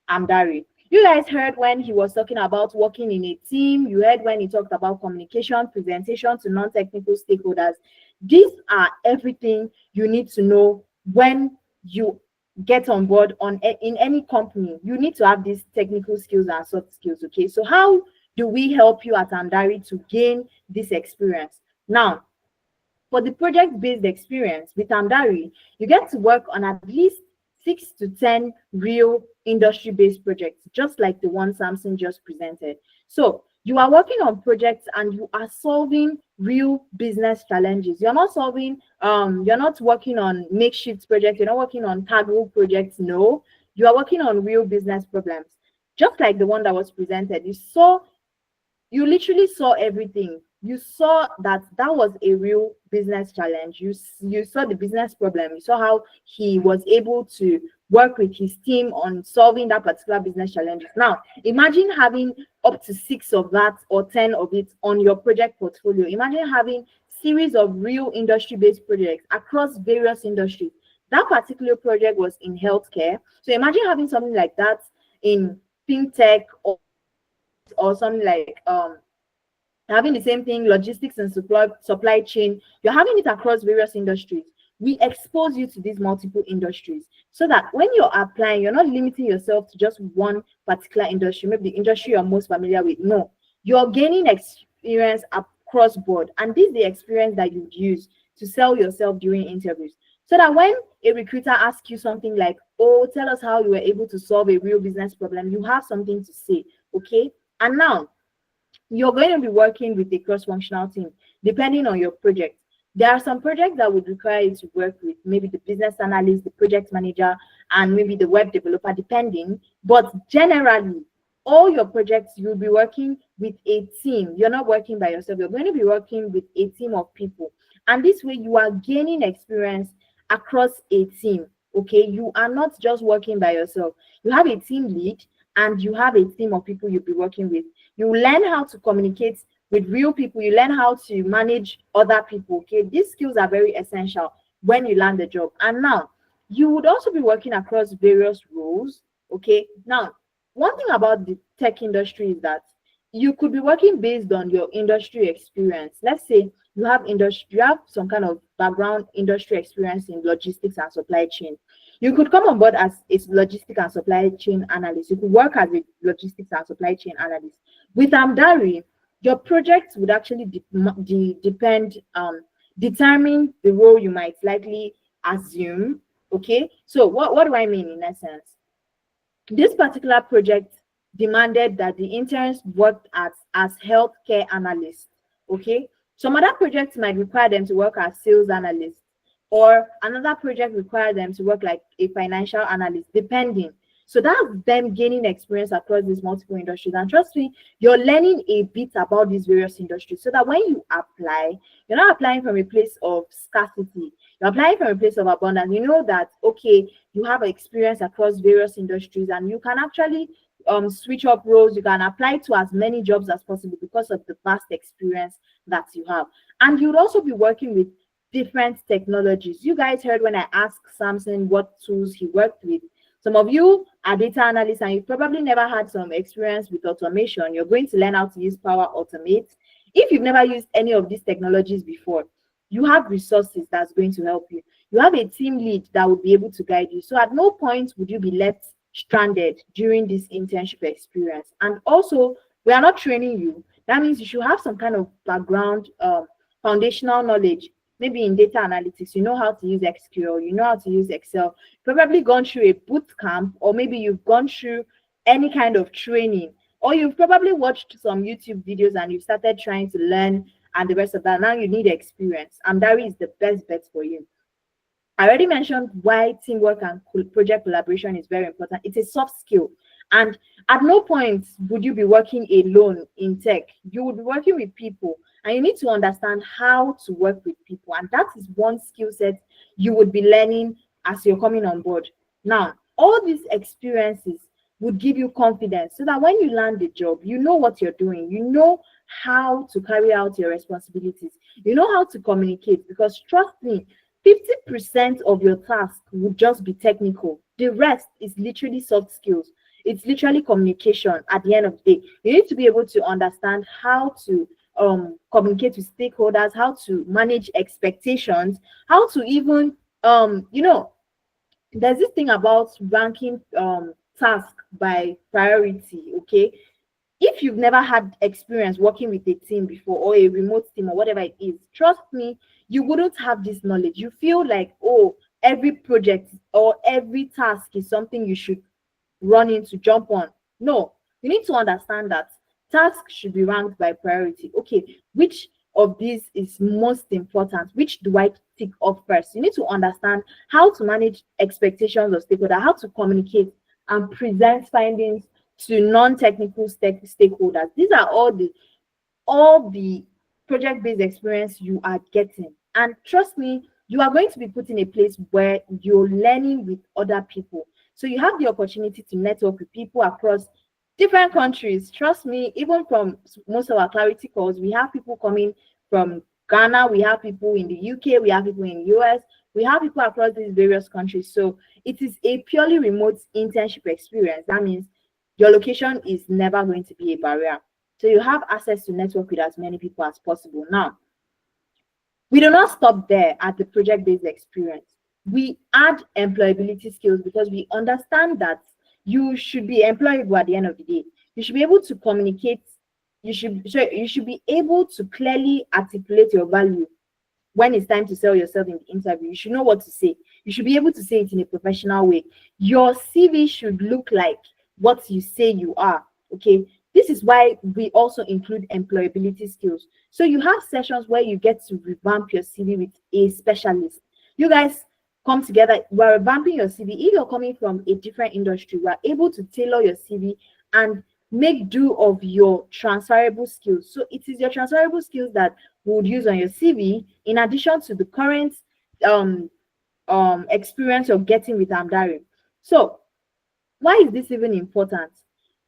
Amdari? You guys heard when he was talking about working in a team. You heard when he talked about communication, presentation to non-technical stakeholders. These are everything you need to know when you get on board in any company. You need to have these technical skills and soft skills. Okay, so how do we help you at Amdari to gain this experience? Now, for the project-based experience with Amdari, you get to work on at least 6 to 10 real industry-based projects, just like the one Samson just presented. So you are working on projects and you are solving real business challenges. You're not you're not working on makeshift projects, you're not working on Tableau projects. No, you are working on real business problems. Just like the one that was presented, you literally saw everything. You saw that was a real business challenge. You saw the business problem. You saw how he was able to work with his team on solving that particular business challenge. Now imagine having up to 6 of that or 10 of it on your project portfolio. Imagine having series of real industry-based projects across various industries. That particular project was in healthcare, so imagine having something like that in fintech, or something like having the same thing, logistics and supply chain. You're having it across various industries. We expose you to these multiple industries so that when you're applying, you're not limiting yourself to just one particular industry, maybe the industry you're most familiar with. No, you're gaining experience across board, and this is the experience that you'd use to sell yourself during interviews, so that when a recruiter asks you something like, oh, tell us how you were able to solve a real business problem, you have something to say. Okay, and now you're going to be working with a cross-functional team depending on your project. There are some projects that would require you to work with maybe the business analyst, the project manager, and maybe the web developer, depending. But generally, all your projects, you'll be working with a team. You're not working by yourself. You're going to be working with a team of people. And this way, you are gaining experience across a team. Okay, you are not just working by yourself. You have a team lead and you have a team of people you'll be working with. You learn how to communicate with real people. You learn how to manage other people. Okay, these skills are very essential when you land the job. And now you would also be working across various roles. Okay, now one thing about the tech industry is that you could be working based on your industry experience. Let's say you have some kind of background industry experience in logistics and supply chain. You could come on board as a logistics and supply chain analyst. You could work as a logistics and supply chain analyst. With Amdari, your project would actually determine the role you might likely assume. Okay, so what do I mean in essence? This particular project demanded that the interns worked as healthcare analysts. Okay, some other projects might require them to work as sales analysts, or another project requires them to work like a financial analyst, depending. So that's them gaining experience across these multiple industries. And trust me, you're learning a bit about these various industries so that when you apply, you're not applying from a place of scarcity. You're applying from a place of abundance. You know that, okay, you have experience across various industries and you can actually switch up roles. You can apply to as many jobs as possible because of the vast experience that you have. And you'd also be working with different technologies. You guys heard when I asked Samson what tools he worked with. Some of you are data analysts and you probably never had some experience with automation. You're going to learn how to use Power Automate. If you've never used any of these technologies before, you have resources that's going to help you. You have a team lead that will be able to guide you. So at no point would you be left stranded during this internship experience. And also, we are not training you. That means you should have some kind of background, foundational knowledge. Maybe in data analytics, you know how to use SQL, you know how to use Excel, probably gone through a boot camp, or maybe you've gone through any kind of training, or you've probably watched some YouTube videos and you've started trying to learn and the rest of that. Now you need experience, and that is the best bet for you. I already mentioned why teamwork and project collaboration is very important. It's a soft skill. And at no point would you be working alone in tech. You would be working with people, and you need to understand how to work with people. And that is one skill set you would be learning as you're coming on board. Now, all these experiences would give you confidence so that when you land the job, you know what you're doing. You know how to carry out your responsibilities. You know how to communicate, because trust me, 50% of your task would just be technical. The rest is literally soft skills. It's literally communication at the end of the day. You need to be able to understand how to communicate with stakeholders, how to manage expectations, how to even, there's this thing about ranking task by priority, okay? If you've never had experience working with a team before, or a remote team, or whatever it is, trust me, you wouldn't have this knowledge. You feel like, oh, every project or every task is something you should run into, jump on. No, you need to understand that tasks should be ranked by priority. Okay, which of these is most important? Which do I tick off first? You need to understand how to manage expectations of stakeholders, how to communicate and present findings to non-technical stakeholders. These are all the project-based experience you are getting. And trust me, you are going to be put in a place where you're learning with other people. So you have the opportunity to network with people across different countries. Trust me, even from most of our clarity calls, we have people coming from Ghana, we have people in the UK, we have people in the US, we have people across these various countries. So it is a purely remote internship experience. That means your location is never going to be a barrier. So you have access to network with as many people as possible. Now, we do not stop there at the project-based experience. We add employability skills because we understand that you should be employable at the end of the day. You should be able to communicate. You should be able to clearly articulate your value when it's time to sell yourself in the interview. You should know what to say. You should be able to say it in a professional way. Your CV should look like what you say you are. Okay. This is why we also include employability skills. So you have sessions where you get to revamp your CV with a specialist. You guys come together, we're revamping your CV. If you're coming from a different industry, we're able to tailor your CV and make do of your transferable skills. So it is your transferable skills that we would use on your CV, in addition to the current experience you're getting with Amdarim. So why is this even important?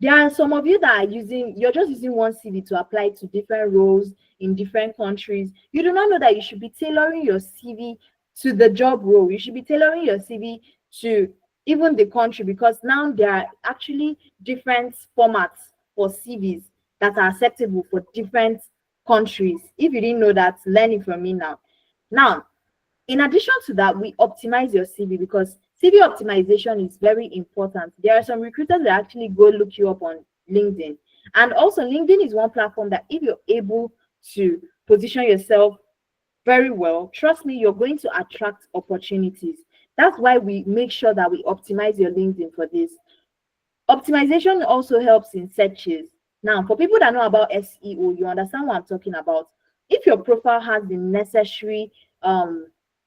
There are some of you that are you're just using one CV to apply to different roles in different countries. You do not know that you should be tailoring your CV to the job role. You should be tailoring your CV to even the country, because now there are actually different formats for CVs that are acceptable for different countries. If you didn't know that, learn it from me now. Now, in addition to that, we optimize your CV, because CV optimization is very important. There are some recruiters that actually go look you up on LinkedIn. And also, LinkedIn is one platform that if you're able to position yourself very well, trust me, you're going to attract opportunities. That's why we make sure that we optimize your LinkedIn for this. Optimization also helps in searches. Now, for people that know about SEO, you understand what I'm talking about. If your profile has the necessary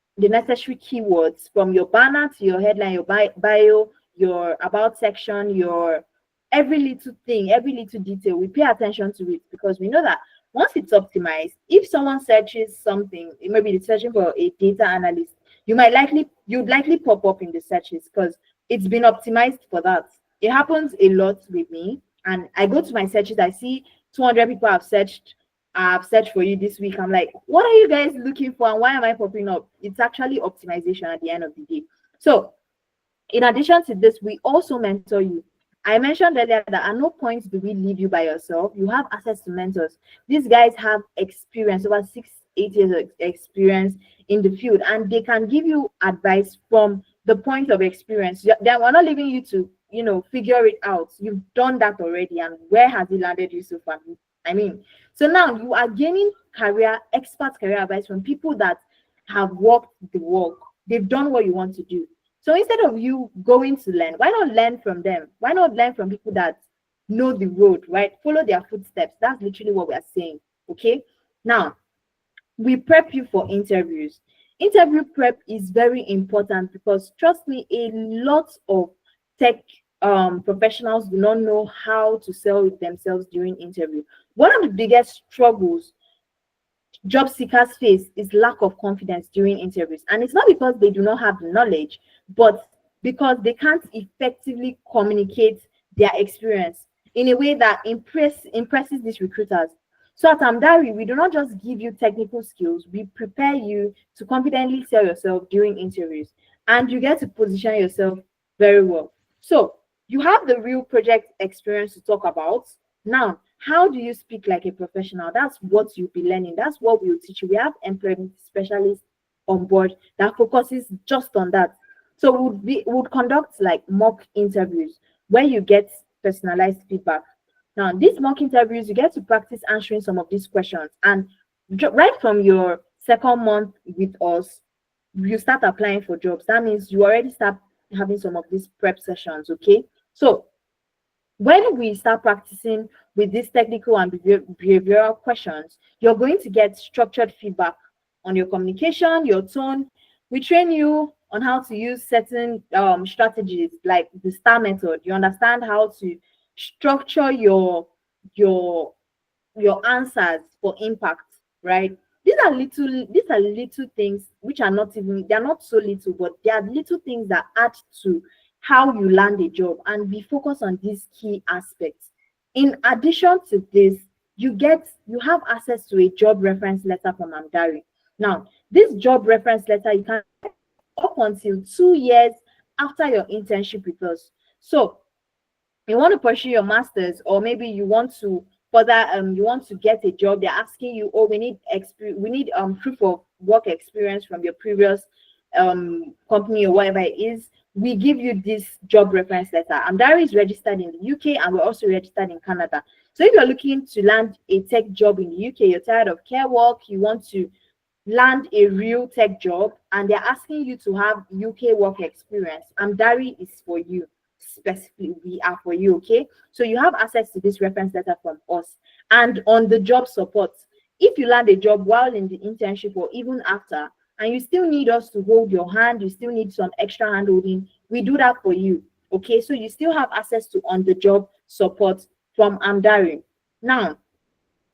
keywords, from your banner to your headline, your bio, your about section, your every little thing, every little detail, we pay attention to it, because we know that once it's optimized, if someone searches something, maybe they're searching for a data analyst, you'd likely pop up in the searches because it's been optimized for that. It happens a lot with me, and I go to my searches, I see 200 people have searched for you this week. I'm like, what are you guys looking for, and why am I popping up? It's actually optimization at the end of the day. So in addition to this, we also mentor you. I mentioned earlier that at no point do we leave you by yourself. You have access to mentors. These guys have experience, over 6-8 years of experience in the field, and they can give you advice from the point of experience. We're not leaving you to, figure it out. You've done that already, and where has it landed you so far? I mean, so now you are gaining expert career advice from people that have walked the walk. They've done what you want to do. So instead of you going to learn, why not learn from them? Why not learn from people that know the road, right? Follow their footsteps. That's literally what we are saying, okay? Now, we prep you for interviews. Interview prep is very important because trust me, a lot of tech professionals do not know how to sell themselves during interview. One of the biggest struggles job seekers face is lack of confidence during interviews. And it's not because they do not have the knowledge, but because they can't effectively communicate their experience in a way that impresses these recruiters. So at Amdari, we do not just give you technical skills, we prepare you to confidently sell yourself during interviews, and you get to position yourself very well. So you have the real project experience to talk about. Now, how do you speak like a professional? That's what you'll be learning. That's what we'll teach you. We have employment specialists on board that focuses just on that. So we'll conduct like mock interviews where you get personalized feedback. Now, these mock interviews, you get to practice answering some of these questions. And right from your second month with us, you start applying for jobs. That means you already start having some of these prep sessions, okay? So when we start practicing with these technical and behavioral questions, you're going to get structured feedback on your communication, your tone. We train you on how to use certain strategies like the STAR method. You understand how to structure your answers for impact, right? These are little things which are not even, they're not so little, but they are little things that add to how you land a job, and we focus on these key aspects. In addition to this, you have access to a job reference letter from Amdari. Now, this job reference letter you can get up until 2 years after your internship with us. So you want to pursue your master's, or maybe you want to further you want to get a job, they're asking you, oh, we need proof of work experience from your previous company or whatever it is. We give you this job reference letter. Amdari is registered in the UK, and we're also registered in Canada. So if you're looking to land a tech job in the UK, you're tired of care work, you want to land a real tech job, and they're asking you to have UK work experience, Amdari is for you. Specifically, we are for you, okay? So you have access to this reference letter from us. And on the job support, if you land a job while in the internship or even after, and you still need us to hold your hand, you still need some extra hand holding, we do that for you, okay? So you still have access to on-the-job support from Amdari. Now,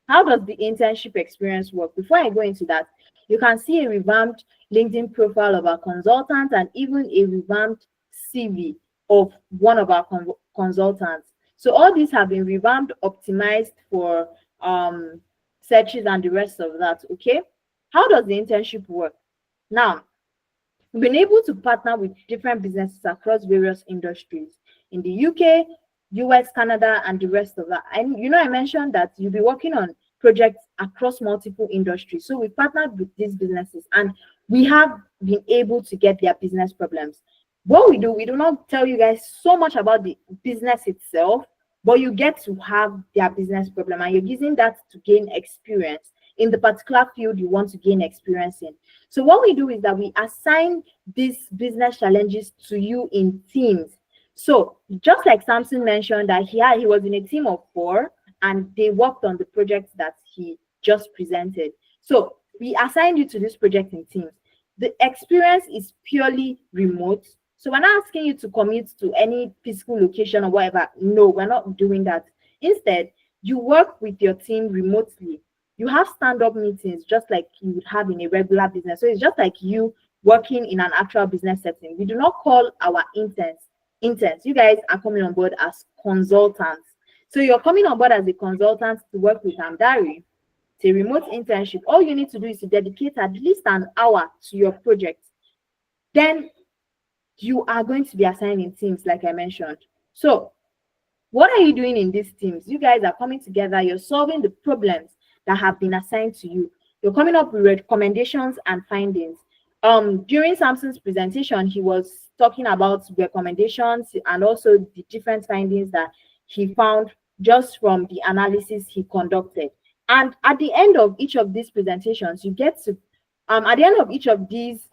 how does the internship experience work? Before I go into that, you can see a revamped LinkedIn profile of our consultant and even a revamped CV of one of our consultants. So all these have been revamped, optimized for searches and the rest of that, okay? How does the internship work? Now, we've been able to partner with different businesses across various industries in the UK, US, Canada, and the rest of that. And you know, I mentioned that you'll be working on projects across multiple industries. So we partnered with these businesses, and we have been able to get their business problems. What we do not tell you guys so much about the business itself, but you get to have their business problem, and you're using that to gain experience in the particular field you want to gain experience in. So what we do is that we assign these business challenges to you in teams. So just like Samson mentioned that he was in a team of 4 and they worked on the project that he just presented. So we assigned you to this project in teams. The experience is purely remote. So we're not asking you to commute to any physical location or whatever. No, we're not doing that. Instead, you work with your team remotely. You have stand-up meetings just like you would have in a regular business. So it's just like you working in an actual business setting. We do not call our interns. You guys are coming on board as consultants. So you're coming on board as a consultant to work with Amdari. It's a remote internship. All you need to do is to dedicate at least an hour to your project. Then you are going to be assigned in teams, like I mentioned. So what are you doing in these teams? You guys are coming together. You're solving the problems that have been assigned to you. You're coming up with recommendations and findings. During Samson's presentation, he was talking about recommendations and also the different findings that he found just from the analysis he conducted. And at the end of each of these presentations, you get to, at the end of each of these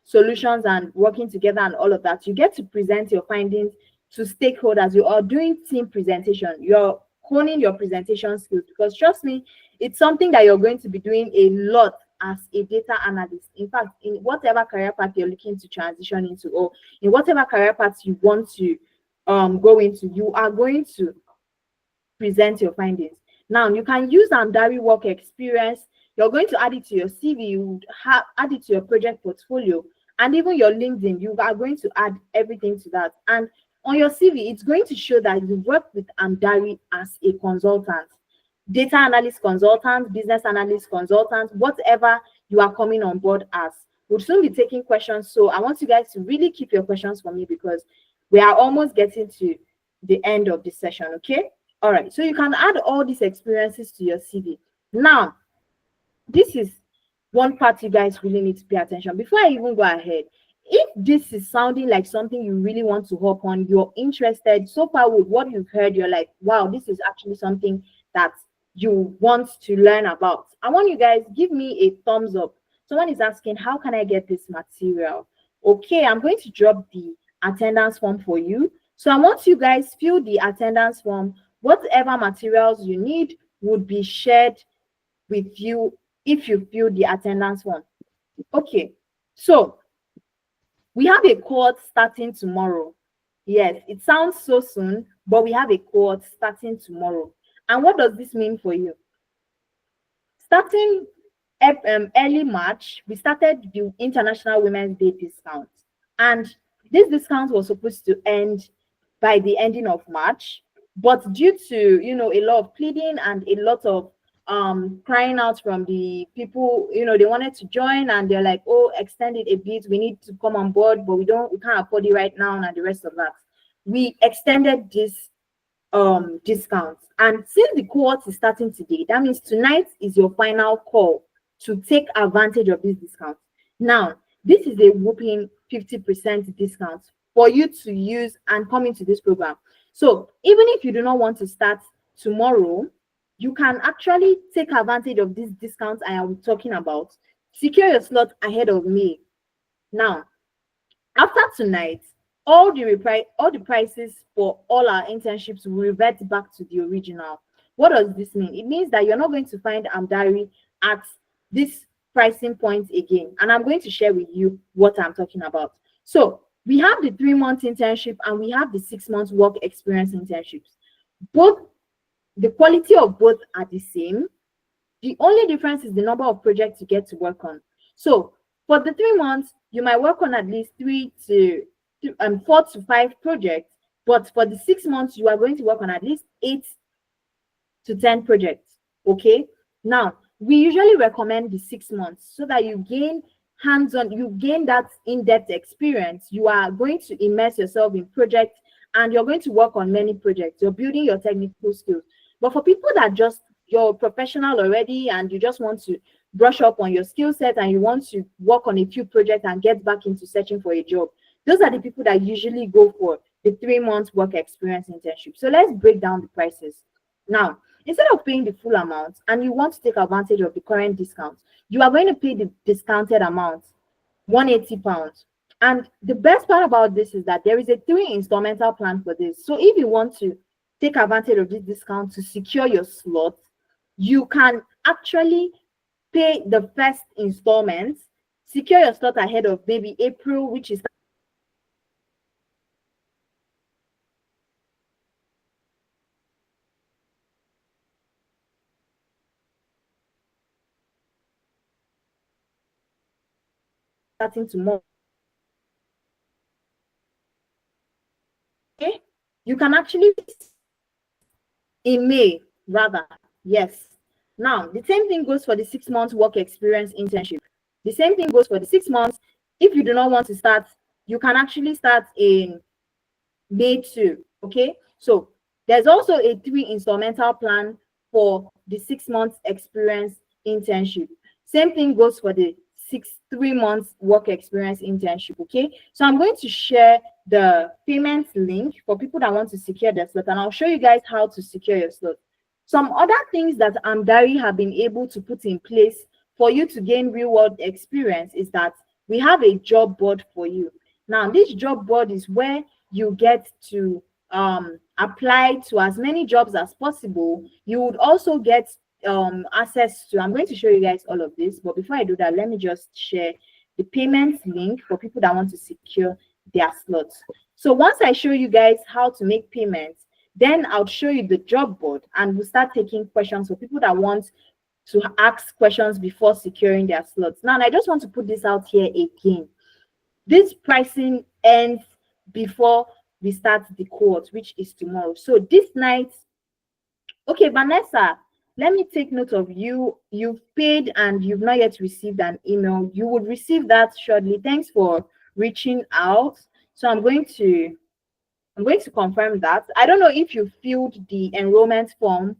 solutions and working together and all of that, you get to present your findings to stakeholders. You are doing team presentation. You're honing your presentation skills, because trust me, it's something that you're going to be doing a lot as a data analyst. In fact, in whatever career path you're looking to transition into, or in whatever career path you want to go into, you are going to present your findings. Now, you can use Andari work experience. You're going to add it to your CV, you would add it to your project portfolio, and even your LinkedIn. You are going to add everything to that. And on your CV, it's going to show that you work with Andari as a consultant, data analyst consultant, business analyst consultant, whatever you are coming on board as. We'll soon be taking questions. So I want you guys to really keep your questions for me, because we are almost getting to the end of this session, okay? All right, so you can add all these experiences to your CV. Now, this is one part you guys really need to pay attention. Before I even go ahead, if this is sounding like something you really want to hop on, you're interested, so far with what you've heard, you're like, wow, this is actually something that you want to learn about. I want you guys, give me a thumbs up. Someone is asking, how can I get this material? Okay, I'm going to drop the attendance form for you. So I want you guys fill the attendance form. Whatever materials you need would be shared with you if you fill the attendance form. Okay, so we have a cohort starting tomorrow. Yes, it sounds so soon, but we have a cohort starting tomorrow. And what does this mean for you? Starting early March, we started the International Women's Day discount. And this discount was supposed to end by the ending of March. But due to, a lot of pleading and a lot of crying out from the people, they wanted to join, and they're like, oh, extend it a bit, we need to come on board, but we can't afford it right now, and the rest of that. We extended this discount. And since the cohort is starting today, that means tonight is your final call to take advantage of this discount. Now, this is a whopping 50% discount for you to use and come into this program. So even if you do not want to start tomorrow, you can actually take advantage of this discount I am talking about. Secure your slot ahead of May. Now, after tonight, all the prices for all our internships will revert back to the original. What does this mean? It means that you're not going to find Amdari at this pricing point again. And I'm going to share with you what I'm talking about. So we have the 3-month internship and we have the 6-month work experience internships. Both, the quality of both are the same. The only difference is the number of projects you get to work on. So for the 3 months, you might work on at least 4 to 5 projects, but for the 6 months, you are going to work on at least 8 to 10 projects. Okay. Now, we usually recommend the 6 months so that you gain hands-on, you gain that in-depth experience. You are going to immerse yourself in projects and you're going to work on many projects. You're building your technical skills. But for people that you're professional already and you just want to brush up on your skill set and you want to work on a few projects and get back into searching for a job, those are the people that usually go for the 3-month work experience internship. So let's break down the prices. Now, instead of paying the full amount and you want to take advantage of the current discount, you are going to pay the discounted amount, £180. And the best part about this is that there is a 3 installmental plan for this. So if you want to take advantage of this discount to secure your slot, you can actually pay the first installment, secure your slot ahead of maybe April, which is starting tomorrow. Okay, you can actually in May rather. Yes. Now the same thing goes for the 6-month work experience internship. The same thing goes for the 6 months. If you do not want to start, you can actually start in May too. Okay, so there's also a 3 installmental plan for the 6 months experience internship. Same thing goes for the 3 months work experience internship. Okay, so I'm going to share the payment link for people that want to secure their slot, and I'll show you guys how to secure your slot. Some other things that Amdari have been able to put in place for you to gain real world experience is that we have a job board for you. Now, this job board is where you get to apply to as many jobs as possible, you would also get access to, I'm going to show you guys all of this, but before I do that, let me just share the payments link for people that want to secure their slots. So once I show you guys how to make payments, then I'll show you the job board, and we'll start taking questions for people that want to ask questions before securing their slots. Now, I just want to put this out here again. This pricing ends before we start the cohort, which is tomorrow. So this night, okay, Vanessa, let me take note of you. You've paid and you've not yet received an email. You would receive that shortly. Thanks for reaching out. So I'm going to confirm that. I don't know if you filled the enrollment form.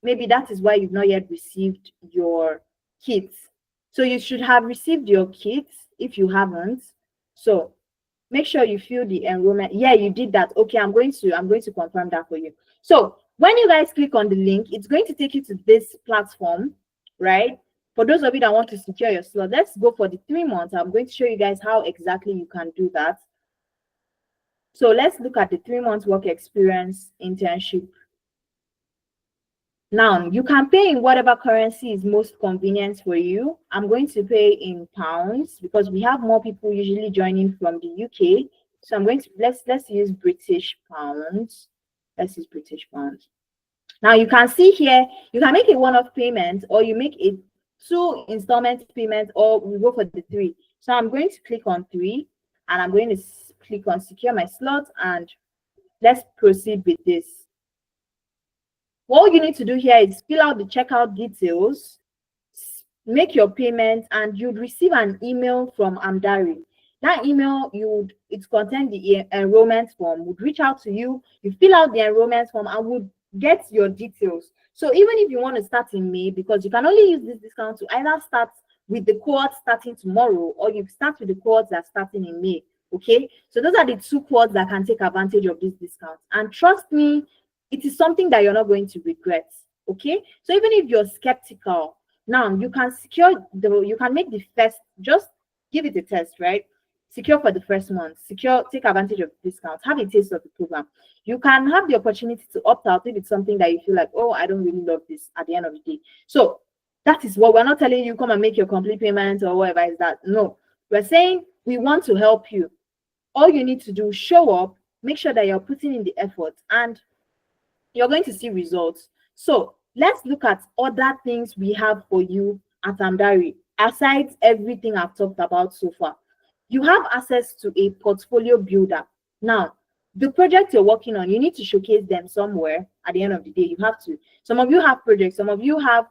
Maybe that is why you've not yet received your kits. So you should have received your kits if you haven't. So make sure you fill the enrollment. Yeah, you did that. Okay, I'm going to confirm that for you. So when you guys click on the link, it's going to take you to this platform, right? For those of you that want to secure your slot, let's go for the 3 months. I'm going to show you guys how exactly you can do that. So let's look at the 3 months work experience internship. Now, you can pay in whatever currency is most convenient for you. I'm going to pay in pounds because we have more people usually joining from the UK. So I'm going to, let's use British pounds. Let's use British pounds. Now, you can see here, you can make a one-off payment, or you make a 2 installment payment, or we go for the 3. So I'm going to click on 3, and I'm going to click on secure my slot, and let's proceed with this. What you need to do here is fill out the checkout details, make your payment, and you'd receive an email from Amdari. That email, it contains the enrollment form, would reach out to you, you fill out the enrollment form, and would get your details. So even if you want to start in May, because you can only use this discount to either start with the cohort starting tomorrow, or you start with the cohorts that are starting in May. Okay, so those are the 2 cohorts that can take advantage of this discount. And trust me, it is something that you're not going to regret. Okay, so even if you're skeptical, now you can you can make the first, just give it a test, right? Secure for the first month, take advantage of the discount, have a taste of the program. You can have the opportunity to opt out if it's something that you feel like, oh, I don't really love this at the end of the day. So that is what we're not telling you, come and make your complete payment or whatever is that. No, we're saying we want to help you. All you need to do, show up, make sure that you're putting in the effort, and you're going to see results. So let's look at other things we have for you at Amdari, aside everything I've talked about so far. You have access to a portfolio builder. Now, the project you're working on, you need to showcase them somewhere at the end of the day. You have to. Some of you have projects, some of you have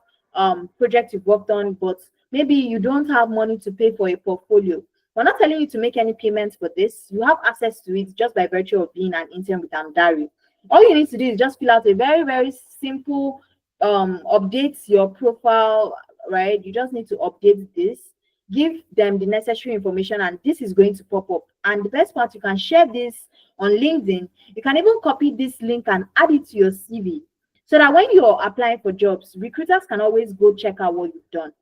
projects you've worked on, but maybe you don't have money to pay for a portfolio. We're not telling you to make any payments for this. You have access to it just by virtue of being an intern with Amdari. All you need to do is just fill out a very, very simple update your profile, right? You just need to update this, give them the necessary information, and this is going to pop up. And the best part, you can share this on LinkedIn. You can even copy this link and add it to your CV, so that when you're applying for jobs, recruiters can always go check out what you've done.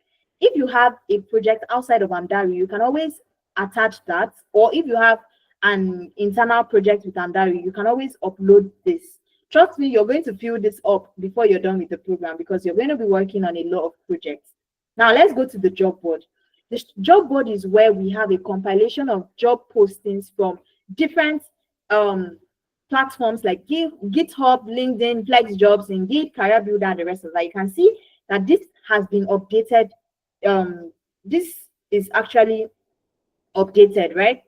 If you have a project outside of Amdari, you can always attach that, or if you have an internal project with Amdari, you can always upload this. Trust me, you're going to fill this up before you're done with the program, because you're going to be working on a lot of projects. Now let's go to the job board. The job board is where we have a compilation of job postings from different platforms like GitHub, LinkedIn, FlexJobs, Indeed, Career Builder, and the rest of that. You can see that this has been updated. This is actually updated, right?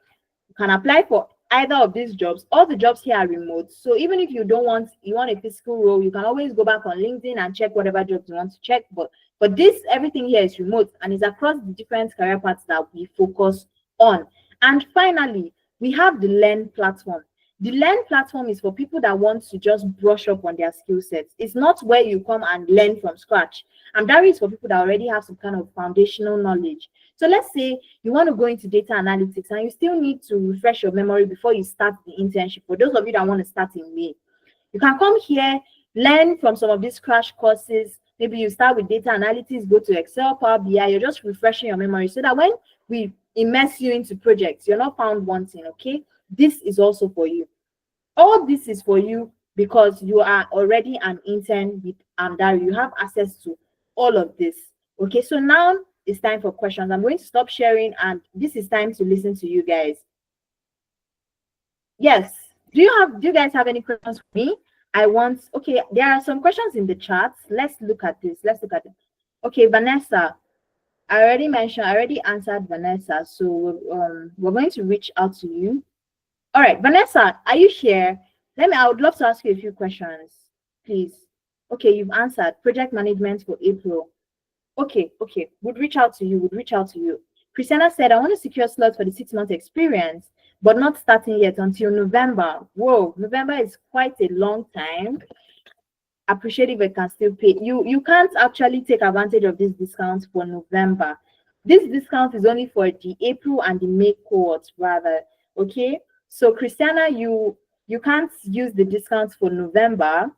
You can apply for either of these jobs. All the jobs here are remote. So even if you want a physical role, you can always go back on LinkedIn and check whatever jobs you want to check. But this, everything here is remote and is across the different career paths that we focus on. And finally, we have the Learn platform. The Learn platform is for people that want to just brush up on their skill sets. It's not where you come and learn from scratch. And that is for people that already have some kind of foundational knowledge. So let's say you want to go into data analytics and you still need to refresh your memory before you start the internship. For those of you that want to start in May, you can come here, learn from some of these crash courses. Maybe you start with data analytics, go to Excel, Power BI. You're just refreshing your memory so that when we immerse you into projects, you're not found wanting, okay? This is also for you. All this is for you because you are already an intern with Amdari. You have access to all of this. Okay, so now it's time for questions. I'm going to stop sharing, and this is time to listen to you guys. Yes. Do you guys have any questions for me? Okay, there are some questions in the chat. Let's look at this. Let's look at it. Okay, Vanessa. I already answered Vanessa. So we're going to reach out to you. All right, Vanessa, are you here? I would love to ask you a few questions, please. Okay, you've answered project management for April. Okay, would reach out to you. Christiana said, I want to secure slots for the 6-month experience, but not starting yet until November. Whoa, November is quite a long time. Appreciate if I can still pay. You can't actually take advantage of this discount for November. This discount is only for the April and the May cohorts, rather. Okay, so Christiana, you can't use the discount for November.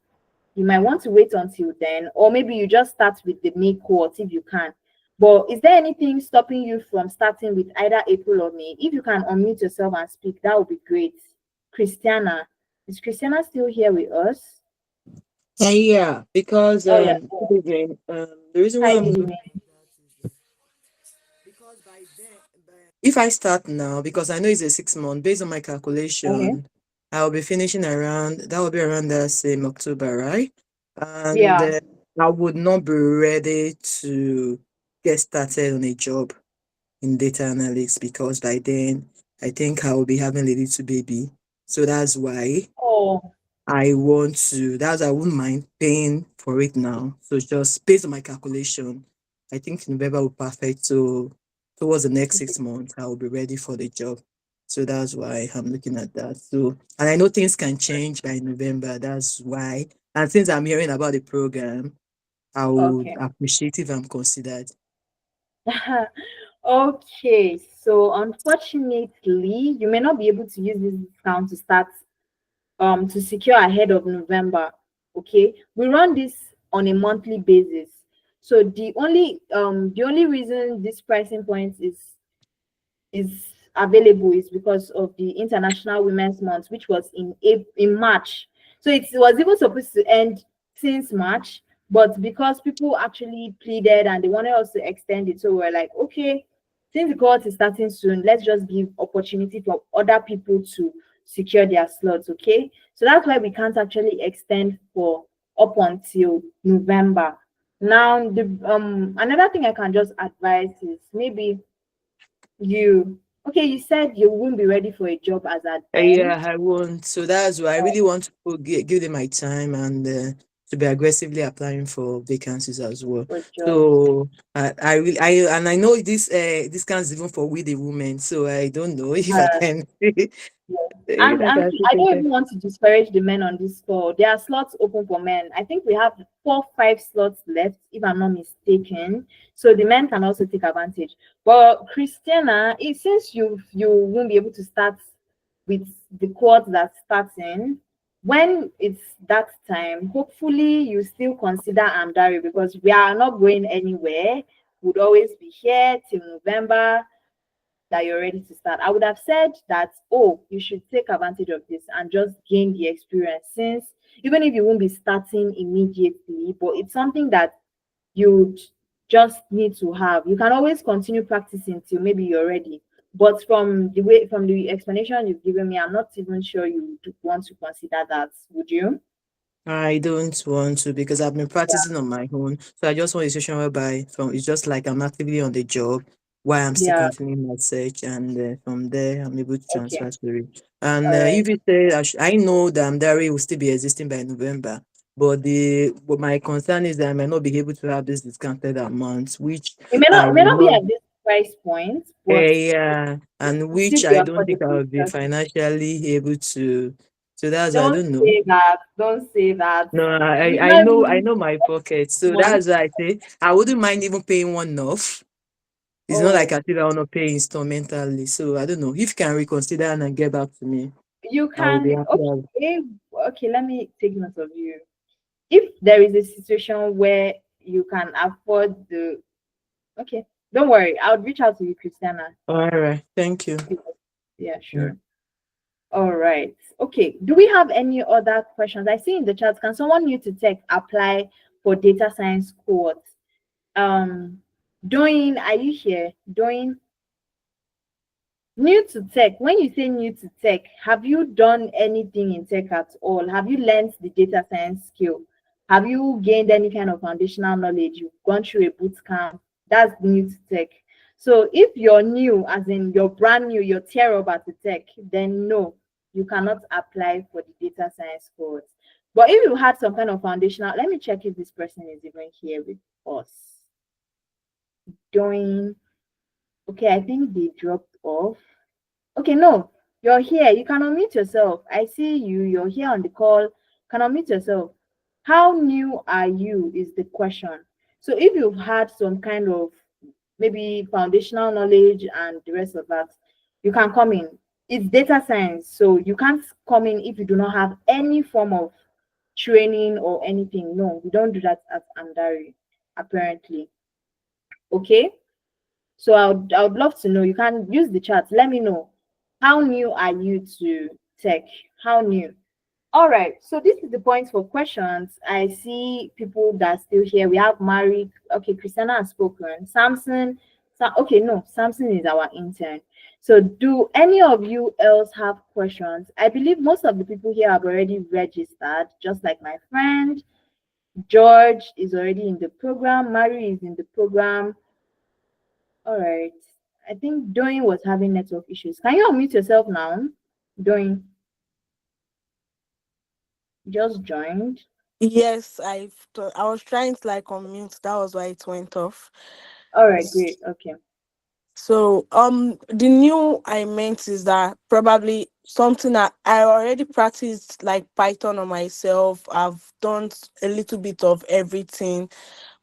You might want to wait until then, or maybe you just start with the May cohort if you can. But is there anything stopping you from starting with either April or May? If you can unmute yourself and speak, that would be great. Christiana, is Christiana still here with us? Yeah, because Oh yeah. good evening. The reason why Hi, I'm good looking evening. because if I start now, because I know it's a 6 month, based on my Okay. calculation, I'll be finishing around that will be around the same October, right? And Yeah. I would not be ready to get started on a job in data analytics because by then I think I will be having a little baby. So that's why Oh, that's I wouldn't mind paying for it now. So just based on my calculation, I think November will perfect. So towards the next 6 months, I will be ready for the job. So that's why I'm looking at that. So, and I know things can change by November. That's why. And since I'm hearing about the program, I would okay. appreciate if I'm considered. Okay. So unfortunately, you may not be able to use this discount to start to secure ahead of November. Okay, we run this on a monthly basis. So the only reason this pricing point is available is because of the International Women's Month, which was in March. So it was even supposed to end since March, but because people actually pleaded and they wanted us to extend it, so we're like, okay, since the cohort is starting soon, let's just give opportunity for other people to secure their slots. Okay, so that's why we can't actually extend for up until November. Now, the another thing I can just advise is maybe you said you won't be ready for a job as at then Yeah, I won't. So that's why I really want to give them my time and to be aggressively applying for vacancies as well. for jobs. So I know this counts even for with the women. So I don't know if I Uh, can yeah. if And I can I don't take even want to discourage the men on this call. There are slots open for men. I think we have 5 slots left, if I'm not mistaken. So the men can also take advantage. But Christiana, since you won't be able to start with the cohort that's starting, when it's that time, hopefully you still consider Amdari because we are not going anywhere. Would always be here till November that you're ready to start. I would have said that, oh, you should take advantage of this and just gain the experience, since even if you won't be starting immediately, but it's something that you just need to have. You can always continue practicing till maybe you're ready. But from the explanation you've given me, I'm not even sure you would want to consider that. Would you? I don't want to because I've been practicing on my own. So I just want a situation whereby from it's just like I'm actively on the job while I'm still Yeah. continuing my search, and from there I'm able to Okay. transfer to it. And All right. if you say I know that Amdari will still be existing by November, but my concern is that I might not be able to have this discounted amount, which I It may will not be not. at this price point, but Yeah, and it will still which be I don't think I affordable. will be financially able to. So that's I Don't don't know. say that. Don't say that. No, We I don't know I even know my pocket. So want. that's why I say I wouldn't mind even paying one off. It's not like Oh, I feel I want to pay instrumentally. So I don't know. If you can reconsider and get back to me, you I will be can. happy. Okay. Okay. Let me take note of you. If there is a situation where you can afford the. Okay. Don't worry. I'll reach out to you, Christiana. All right. Thank you. Yeah. Yeah. Sure. All right. Okay. Do we have any other questions? I see in the chat, can someone new to tech apply for data science cohort? Doing, are you here? Doing new to tech. When you say new to tech, have you done anything in tech at all? Have you learned the data science skill? Have you gained any kind of foundational knowledge? You've gone through a boot camp? That's new to tech. So if you're new, as in you're brand new, you're terrible at the tech, then no, you cannot apply for the data science course. But if you had some kind of foundational, let me check if this person is even here with us. Doing, okay, I think they dropped off. Okay, no, you're here. You can unmute yourself. I see you. You're here on the call. Can unmute yourself. How new are you is the question. So if you've had some kind of maybe foundational knowledge and the rest of that, you can come in. It's data science, so you can't come in if you do not have any form of training or anything. No, we don't do that at Andari, apparently. Okay, so I would love to know. You can use the chat. Let me know. How new are you to tech? How new? All right. So this is the point for questions. I see people that are still here. We have Mari. Okay, Christiana has spoken. Samson. Okay, no, Samson is our intern. So do any of you else have questions? I believe most of the people here have already registered, just like my friend. George is already in the program. Mari is in the program. All right. I think Doing was having network issues. Can you unmute yourself now? Doing. Just joined. Yes, I was trying to like unmute. That was why it went off. All right, great. Okay. So the new I meant is that probably something that I already practiced like Python on myself. I've done a little bit of everything,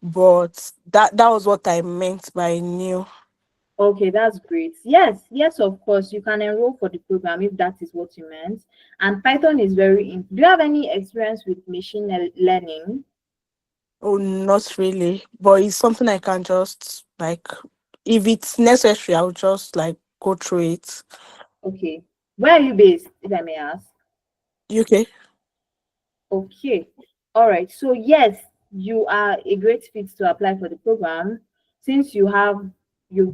but that was what I meant by new. Okay, that's great. Yes, yes, of course. You can enroll for the program if that is what you meant. And Python is very do you have any experience with machine learning? Oh, not really, but it's something I can just like if it's necessary, I'll just like go through it. Okay. Where are you based, if I may ask? UK. Okay. All right. So yes, you are a great fit to apply for the program since you've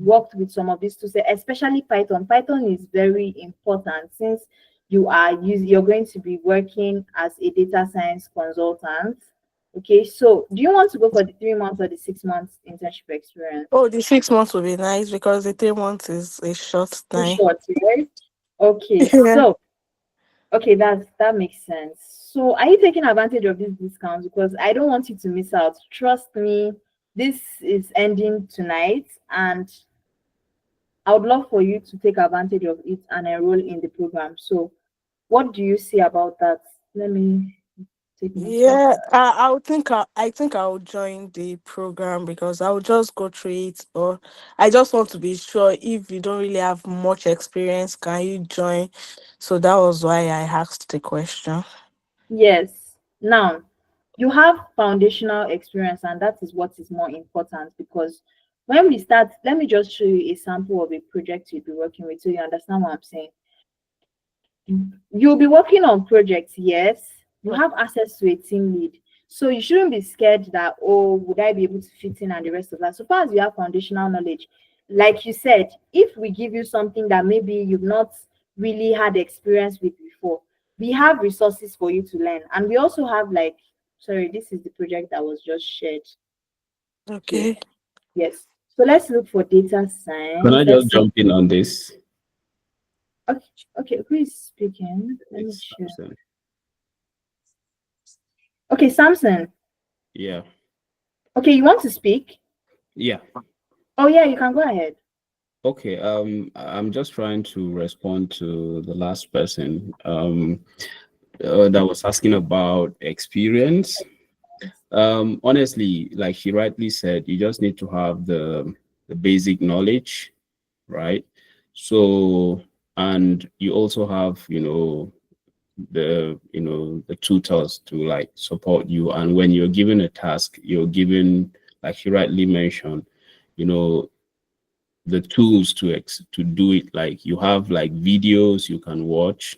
worked with some of these tools, especially Python. Python is very important since you're going to be working as a data science consultant. Okay, so do you want to go for the 3 months or the 6 months internship experience? Oh, the 6 months will be nice because the 3 months is a short Too time. short, right? Okay, Yeah. so okay, that makes sense. So are you taking advantage of these discounts? Because I don't want you to miss out. Trust me, this is ending tonight, and I would love for you to take advantage of it and enroll in the program. So what do you say about that? Let me take note of Yeah, that. I think I'll join the program because I'll just go through it. But I just want to be sure if you don't really have much experience, can you join? So that was why I asked the question. Yes. Now, you have foundational experience, and that is what is more important because when we start, let me just show you a sample of a project you'll be working with so you understand what I'm saying. You'll be working on projects, yes. You have access to a team lead. So you shouldn't be scared that, oh, would I be able to fit in and the rest of that. So far as you have foundational knowledge, like you said, if we give you something that maybe you've not really had experience with before, we have resources for you to learn. And we also have sorry, this is the project that was just shared here. Okay. Yes. So let's look for data Can science. I Let's just see. jump in on this? Okay, okay, who is speaking? Let me It's share. Samson. Okay, Samson. Yeah. Okay, you want to speak? Yeah. Oh yeah, you can go ahead. Okay. I'm just trying to respond to the last person that was asking about experience. Honestly, like she rightly said, you just need to have the basic knowledge, right? So, and you also have, the tutors to like support you. And when you're given a task, you're given, like she rightly mentioned, you know, the tools to do it. Like you have like videos you can watch,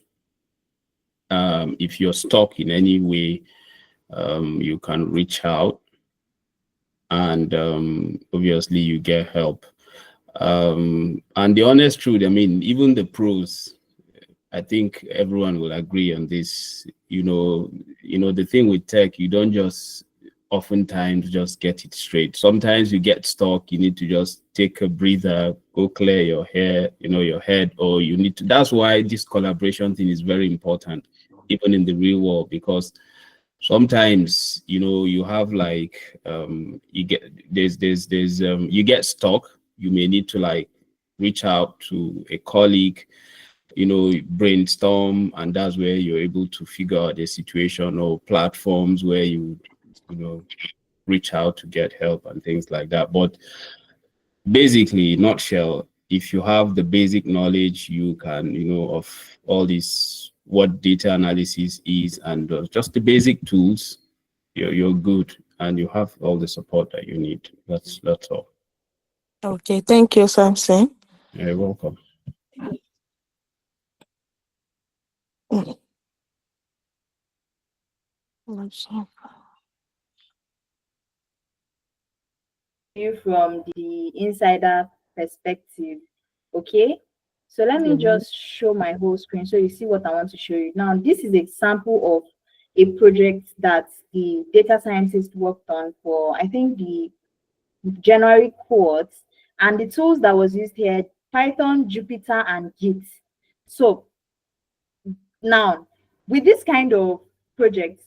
If you're stuck in any way, you can reach out, and obviously you get help. And the honest truth, I mean, even the pros, I think everyone will agree on this. The thing with tech, you don't just oftentimes just get it straight. Sometimes you get stuck, you need to just take a breather, go clear your hair, your head, or you need to. That's why this collaboration thing is very important, even in the real world, because sometimes you have like you get there's you get stuck. You may need to like reach out to a colleague, brainstorm, and that's where you're able to figure out the situation, or platforms where reach out to get help and things like that. But basically, nutshell, if you have the basic knowledge, you can of all this, what data analysis is, and just the basic tools, you're good, and you have all the support that you need. That's all. Okay, thank you, Samson. You're welcome. You from the insider perspective. Okay, so let me just show my whole screen so you see what I want to show you. Now, this is a sample of a project that the data scientist worked on for, I think, the January cohort, and the tools that was used here: Python, Jupyter, and Git. So now, with this kind of project,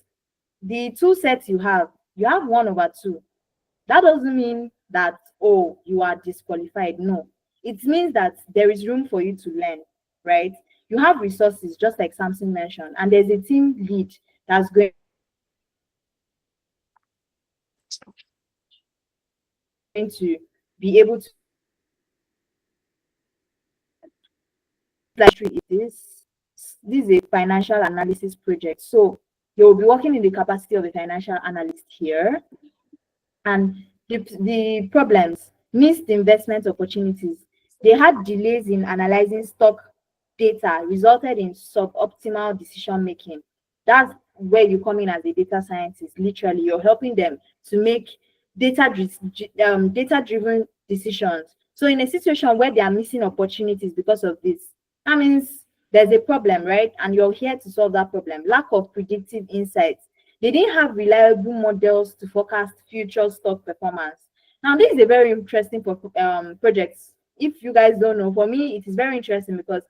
the tool sets you have 1/2. That doesn't mean that, oh, you are disqualified. No, it means that there is room for you to learn, right? You have resources, just like Samson mentioned, and there's a team lead that's going to be able to, like, this is a financial analysis project. So you'll be working in the capacity of a financial analyst here. And the problems: missed investment opportunities. They had delays in analyzing stock data, resulted in suboptimal decision making. That's where you come in as a data scientist. Literally, you're helping them to make data-driven decisions. So in a situation where they are missing opportunities because of this, that means there's a problem, right? And you're here to solve that problem. Lack of predictive insights. They didn't have reliable models to forecast future stock performance. Now, this is a very interesting project. If you guys don't know, for me, it is very interesting because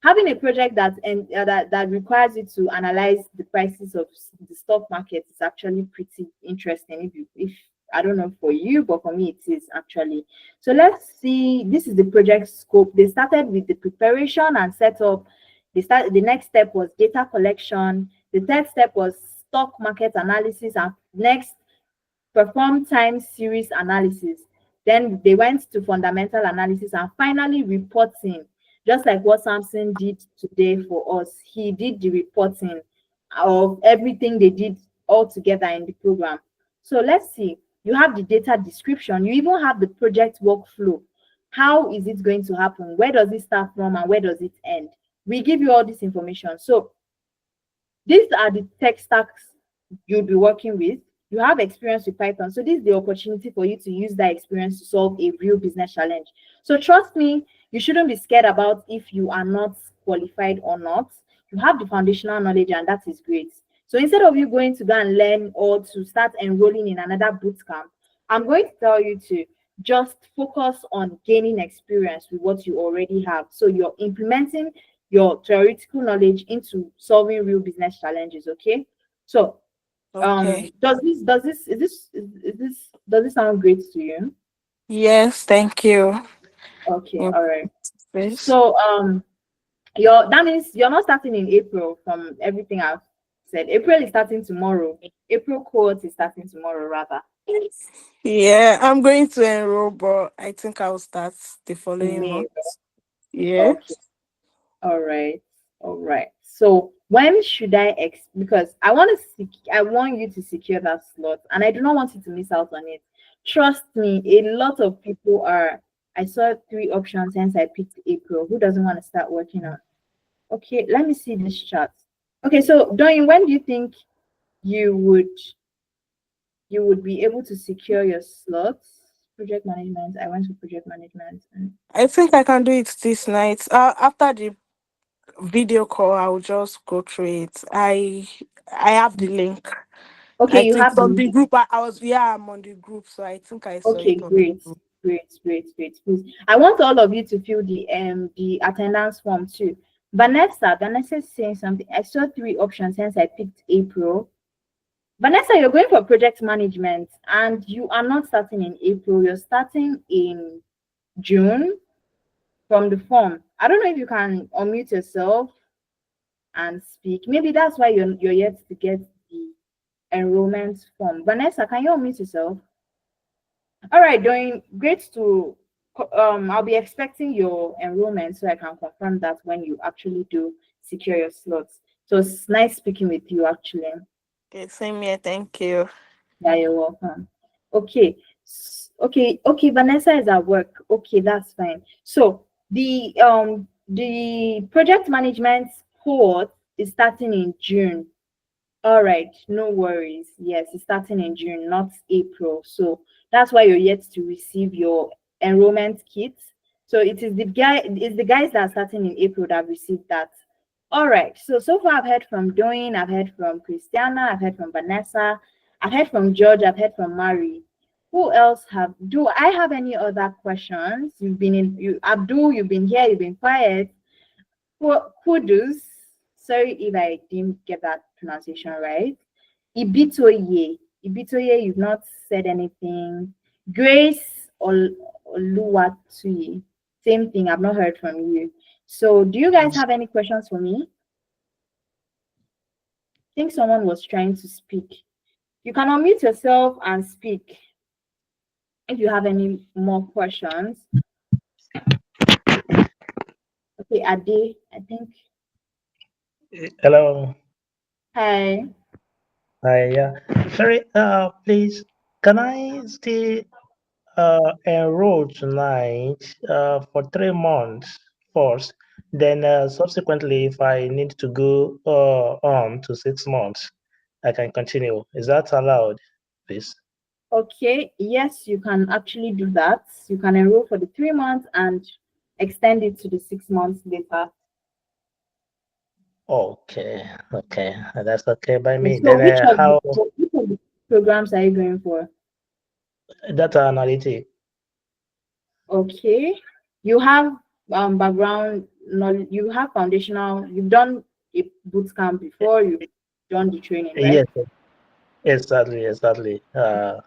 having a project that requires you to analyze the prices of the stock market is actually pretty interesting. If I don't know for you, but for me, it is actually. So let's see. This is the project scope. They started with the preparation and setup. The next step was data collection. The third step was stock market analysis, and next, perform time series analysis. Then they went to fundamental analysis, and finally reporting. Just like what Samson did today for us, he did the reporting of everything they did all together in the program. So let's see. You have the data description. You even have the project workflow. How is it going to happen? Where does it start from and where does it end? We give you all this information. So these are the tech stacks you'll be working with. You have experience with Python. So this is the opportunity for you to use that experience to solve a real business challenge. So trust me, you shouldn't be scared about if you are not qualified or not. You have the foundational knowledge, and that is great. So instead of you going to go and learn or to start enrolling in another boot camp, I'm going to tell you to just focus on gaining experience with what you already have. So you're implementing your theoretical knowledge into solving real business challenges. Okay. So Okay. does this sound great to you? Yes, thank you. Okay, Mm, all right. please. So that means you're not starting in April. From everything I've said, April is starting tomorrow. April cohort is starting tomorrow, rather. Yeah, I'm going to enroll, but I think I'll start the following May. month. Yeah. Okay, all right, all right. So when should because I want you to secure that slot, and I do not want you to miss out on it. Trust me, a lot of people are. I saw 3 options, hence I picked April. Who doesn't want to start working on? Okay, let me see this chart. Okay, so Doyin, when do you think you would be able to secure your slots? Project management. I went to project management. I think I can do it this night. After the video call, I'll just go through it. I have the link. Okay, I you think have the from the link. group. I'm on the group, so I think I saw Okay, it on the great, group. great. Please, I want all of you to fill the attendance form too. Vanessa is saying something. I saw three options, hence I picked April. Vanessa, you're going for project management, and you are not starting in April. You're starting in June from the form. I don't know if you can unmute yourself and speak. Maybe that's why you're yet to get the enrollment form. Vanessa, can you unmute yourself? All right, doing great to I'll be expecting your enrollment so I can confirm that when you actually do secure your slots. So it's nice speaking with you actually. Okay, same here. Thank you. Yeah, you're welcome. Okay. Okay, Vanessa is at work. Okay, that's fine. So the project management cohort is starting in June. All right, no worries. Yes, it's starting in June, not April. So that's why you're yet to receive your enrollment kit. So it's the guys that are starting in April that have received that. All right. So far I've heard from Doyin, I've heard from Christiana, I've heard from Vanessa, I've heard from George, I've heard from Mari. Who else do I have any other questions? Abdul, you've been here, you've been quiet. Kudus, sorry if I didn't get that pronunciation right. Ibitoye, you've not said anything. Grace Oluwatuyi, same thing, I've not heard from you. So do you guys have any questions for me? I think someone was trying to speak. You can unmute yourself and speak if you have any more questions. Okay, Ade, I think. Hello. Hi. Hi. Yeah. Sorry. Please, can I stay enroll tonight for 3 months first? Then subsequently, if I need to go on to 6 months, I can continue. Is that allowed, please? Okay, yes, you can actually do that. You can enroll for the 3 months and extend it to the 6 months later. Okay. Okay. That's okay by me. So Then which how of the programs are you going for? data analytics? Okay, you have background knowledge, you have foundational, you've done a boot camp before, you've done the training, right? Yes. Exactly. Exactly. I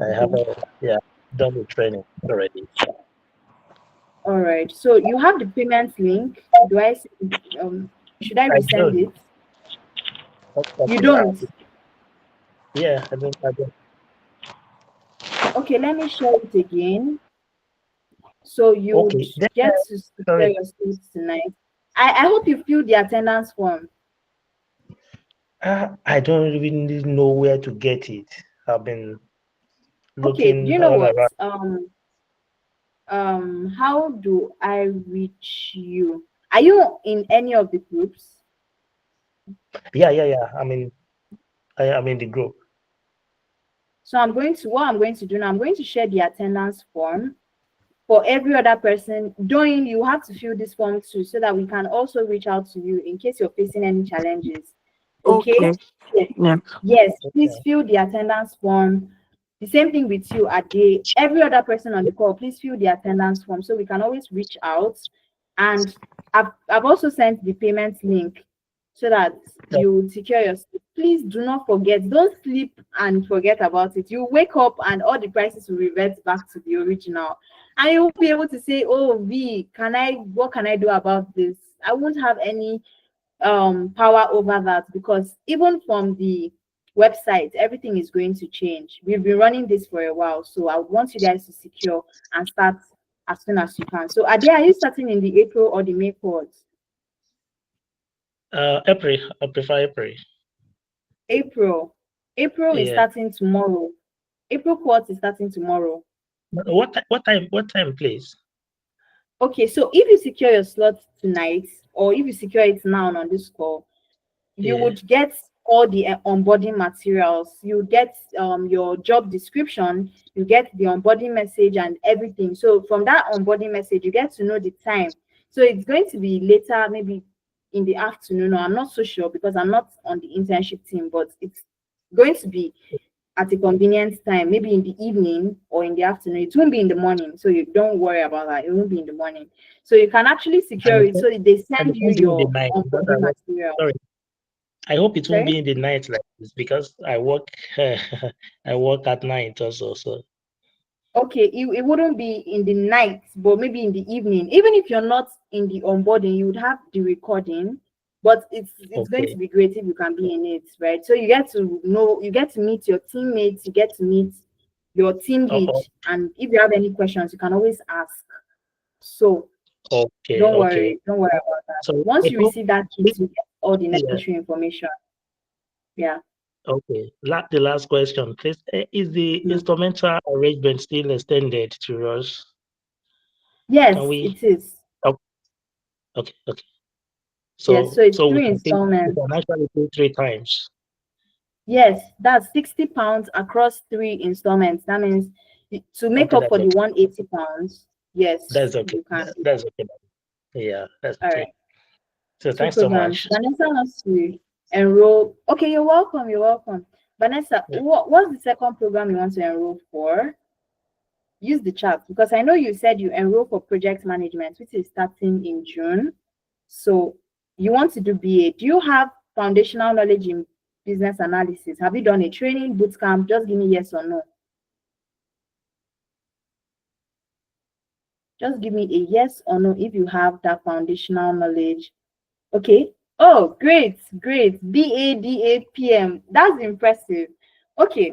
have Okay. done the training already. All right. So you have the payment link. Do I should I I resend don't. it? You Okay. don't. Yeah, I don't. Okay, let me share it again. So you would Okay. Then, get to secure sorry. your seats tonight. I hope you filled the attendance form. I don't really know where to get it. I've been Okay, do looking you know all what? around. How do I reach you? Are you in any of the groups? Yeah. I'm in the group. So what I'm going to do now, I'm going to share the attendance form for every other person. Doing, you have to fill this form too, so that we can also reach out to you in case you're facing any challenges. Okay? Okay. Yes. Yeah. Yes, please Okay. fill the attendance form. The same thing with you, Ade. Every other person on the call, please fill the attendance form so we can always reach out. And I've also sent the payment link so that you secure your seat. Please do not forget. Don't sleep and forget about it. You wake up and all the prices will revert back to the original. And you'll be able to say, oh, V, what can I do about this? I won't have any power over that, because even from the website everything is going to change. We've been running this for a while, so I want you guys to secure and start as soon as you can. So are you starting in the April or the May cohorts? April. I prefer April. April is Yeah. starting tomorrow. April cohort is starting tomorrow. What time, please? Okay, so if you secure your slot tonight, or if you secure it now on this call, you would get all the onboarding materials. You get your job description, you get the onboarding message and everything. So from that onboarding message, you get to know the time. So it's going to be later, maybe in the afternoon, or I'm not so sure because I'm not on the internship team, but it's going to be at a convenient time, maybe in the evening or in the afternoon. It won't be in the morning, so you don't worry about that. It won't be in the morning. So you can actually secure And it. So they and send it you won't be in the your night. onboarding material. Sorry, I hope it won't Sorry? be in the night like this because I work I work at night also. So Okay, it wouldn't be in the night, but maybe in the evening. Even if you're not in the onboarding, you would have the recording, but it's going to okay, be great if you can be in it, right? So you get to know, you get to meet your teammates, you get to meet your team lead, oh, and if you have any questions, you can always ask. So okay. don't worry about that. So Once I you hope receive that kit, you get all the yeah. necessary information. Yeah. Okay. The last question, please. Is the Mm. instrumental arrangement still extended to us? Yes, Can we? it is. Oh, okay. Yes, so it's We three can take, we installments. can actually pay 3 times. Yes, that's £60 across 3 installments. That means to make Okay, up that's for the okay. £180, yes, That's okay. you can. That's okay. Yeah, that's All right. okay. So Two thanks so programs. much. Vanessa wants to enroll. Okay, you're welcome. You're welcome. Vanessa, Yeah. what's the second program you want to enroll for? Use the chat because I know you said you enroll for project management, which is starting in June. So you want to do BA. Do you have foundational knowledge in business analysis? Have you done a training boot camp? Just give me yes or no. Just give me a yes or no if you have that foundational knowledge. Okay. Oh, great, great. BADAPM. That's impressive. Okay.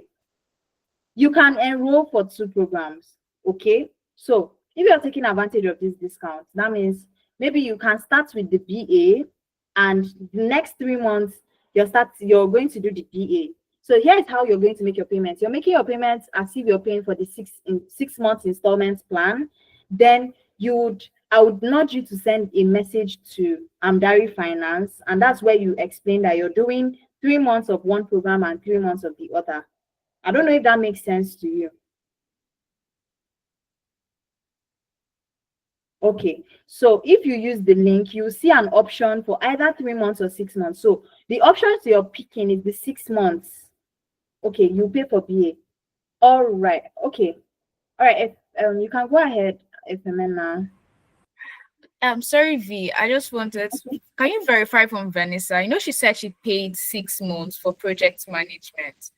You can enroll for 2 programs. Okay. So if you're taking advantage of this discount, that means maybe you can start with the BA and the next 3 months you're going to do the BA. So here's how you're going to make your payments. You're making your payments as if you're paying for the 6 months installment plan. Then I would nudge you to send a message to Amdari Finance, and that's where you explain that you're doing 3 months of one program and 3 months of the other. I don't know if that makes sense to you. Okay, so if you use the link, you see an option for either 3 months or 6 months. So the options you're picking is the 6 months. Okay, you pay for BA. All right. Okay. All right. If you can go ahead, Ifemena. Sorry, V. I just wanted. Can you verify from Vanessa? I know she said she paid 6 months for project management.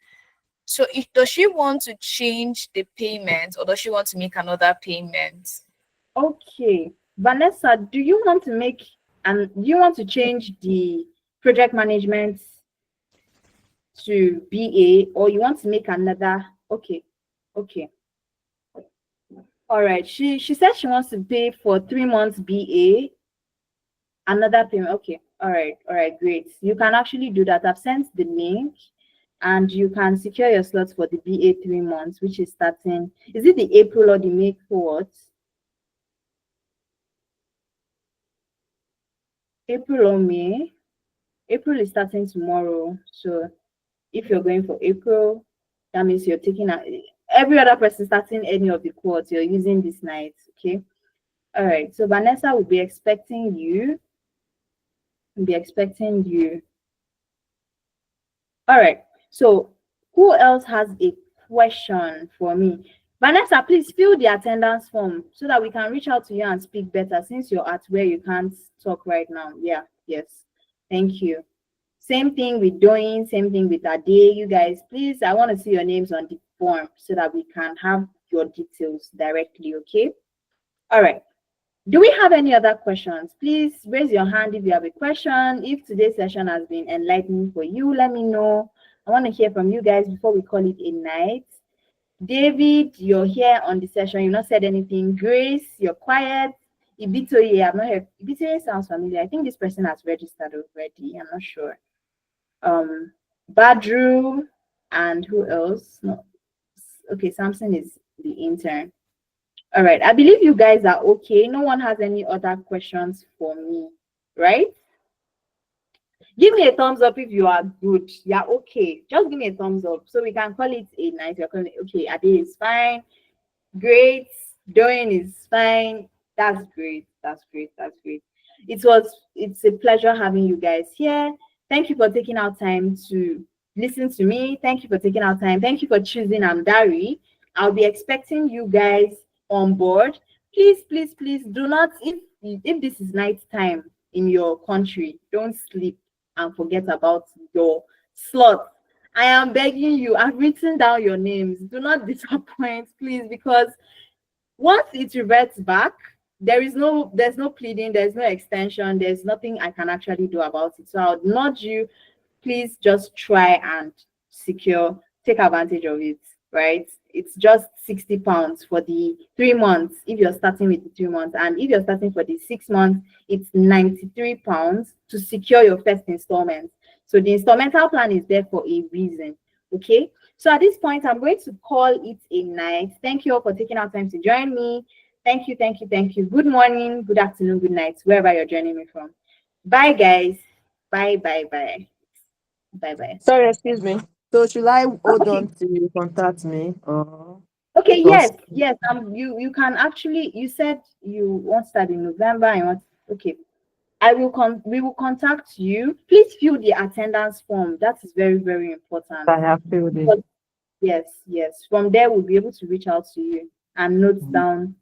So, does she want to change the payment, or does she want to make another payment? Okay, Vanessa, do you want to change the project management to BA, or you want to make another? Okay. All right. She said she wants to pay for 3 months BA, another payment. Okay. All right, great. You can actually do that. I've sent the link and you can secure your slots for the BA 3 months, which is starting. Is it the April or the May cohort? April or May? April is starting tomorrow. So if you're going for April, that means you're taking every other person starting any of the cohorts, you're using this night. Okay. All right. So Vanessa will be expecting you. All right. So who else has a question for me? Vanessa, please fill the attendance form so that we can reach out to you and speak better since you're at where you can't talk right now. Yeah, yes. Thank you. Same thing with Doing, same thing with Ade. You guys, please, I want to see your names on the form so that we can have your details directly, okay? All right. Do we have any other questions? Please raise your hand if you have a question. If today's session has been enlightening for you, let me know. I want to hear from you guys before we call it a night. David, you're here on the session. You've not said anything. Grace, you're quiet. Ibitoye, I've not heard. Ibitoye sounds familiar. I think this person has registered already. I'm not sure. Badru, and who else? No. Okay, Samson is the intern. All right, I believe you guys are okay. No one has any other questions for me, right? Give me a thumbs up if you are good. Yeah, okay. Just give me a thumbs up so we can call it a night. We're calling it okay. Ade is fine. Great. Doing is fine. That's great. That's great. That's great. It's a pleasure having you guys here. Thank you for taking out time to listen to me. Thank you for taking out time. Thank you for choosing Amdari. I'll be expecting you guys on board. Please, please, please do not, if this is night time in your country, don't sleep and forget about your slot. I am begging you, I've written down your names. Do not disappoint, please, because once it reverts back, there's no pleading, there's no extension, there's nothing I can actually do about it. So I would nudge you, please just try and take advantage of it, right? It's just £60 for the 3 months if you're starting with the 2 months, and if you're starting for the 6 months, it's £93 to secure your first installment. So the installmental plan is there for a reason. Okay, so at this point, I'm going to call it a night. Thank you all for taking our time to join me. Thank you, thank you, thank you. Good morning, good afternoon, good night, wherever you're joining me from. Bye, guys. Bye, bye, bye. Bye, bye. Sorry, excuse me. So should I hold on till you contact me? Okay, Because yes. You can actually, you said you want to start in November and you want, okay. We will contact you. Please fill the attendance form. That is very, very important. I have filled it. Yes. From there, we'll be able to reach out to you and note down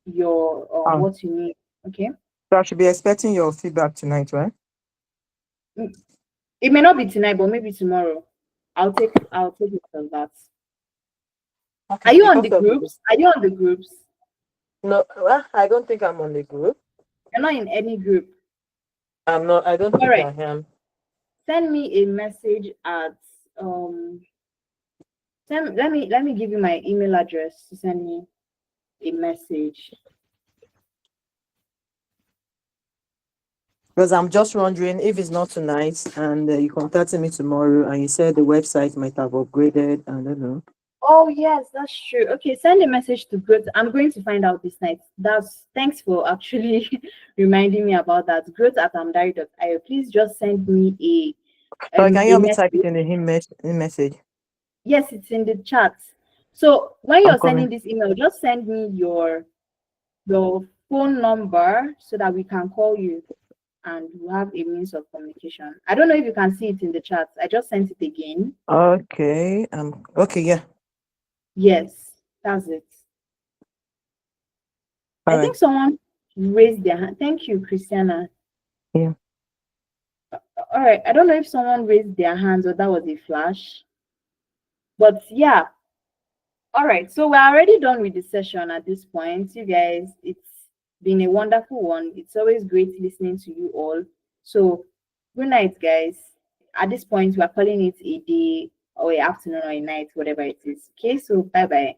your what you need. Okay. So I should be expecting your feedback tonight, right? It may not be tonight, but maybe tomorrow. I'll take it as that. Okay, Are you on the groups? Are you on the groups? No, well, I don't think I'm on the group. You're not in any group. I'm not. I don't think right. I am. Send me a message at let me give you my email address to send me a message. Because I'm just wondering if it's not tonight and you contacted me tomorrow and you said the website might have upgraded. I don't know. Oh yes, that's true. Okay, send a message to Growth. I'm going to find out this night. Thanks for actually reminding me about that. Growth@amdari.io. Please just send me Sorry, can you help me message. type it in the message? Yes, it's in the chat. So when you're coming. sending this email, just send me your phone number so that we can call you and we'll have a means of communication. I don't know if you can see it in the chat. I just sent it again. Okay. Okay, yeah. Yes, that's it. All I right. think someone raised their hand. Thank you, Christiana. Yeah. All right. I don't know if someone raised their hands or that was a flash. But yeah. All right. So we're already done with the session at this point. You guys, it's been a wonderful one. It's always great listening to you all. So good night, guys. At this point, we're calling it a day or an afternoon or a night, whatever it is. Okay. So bye-bye.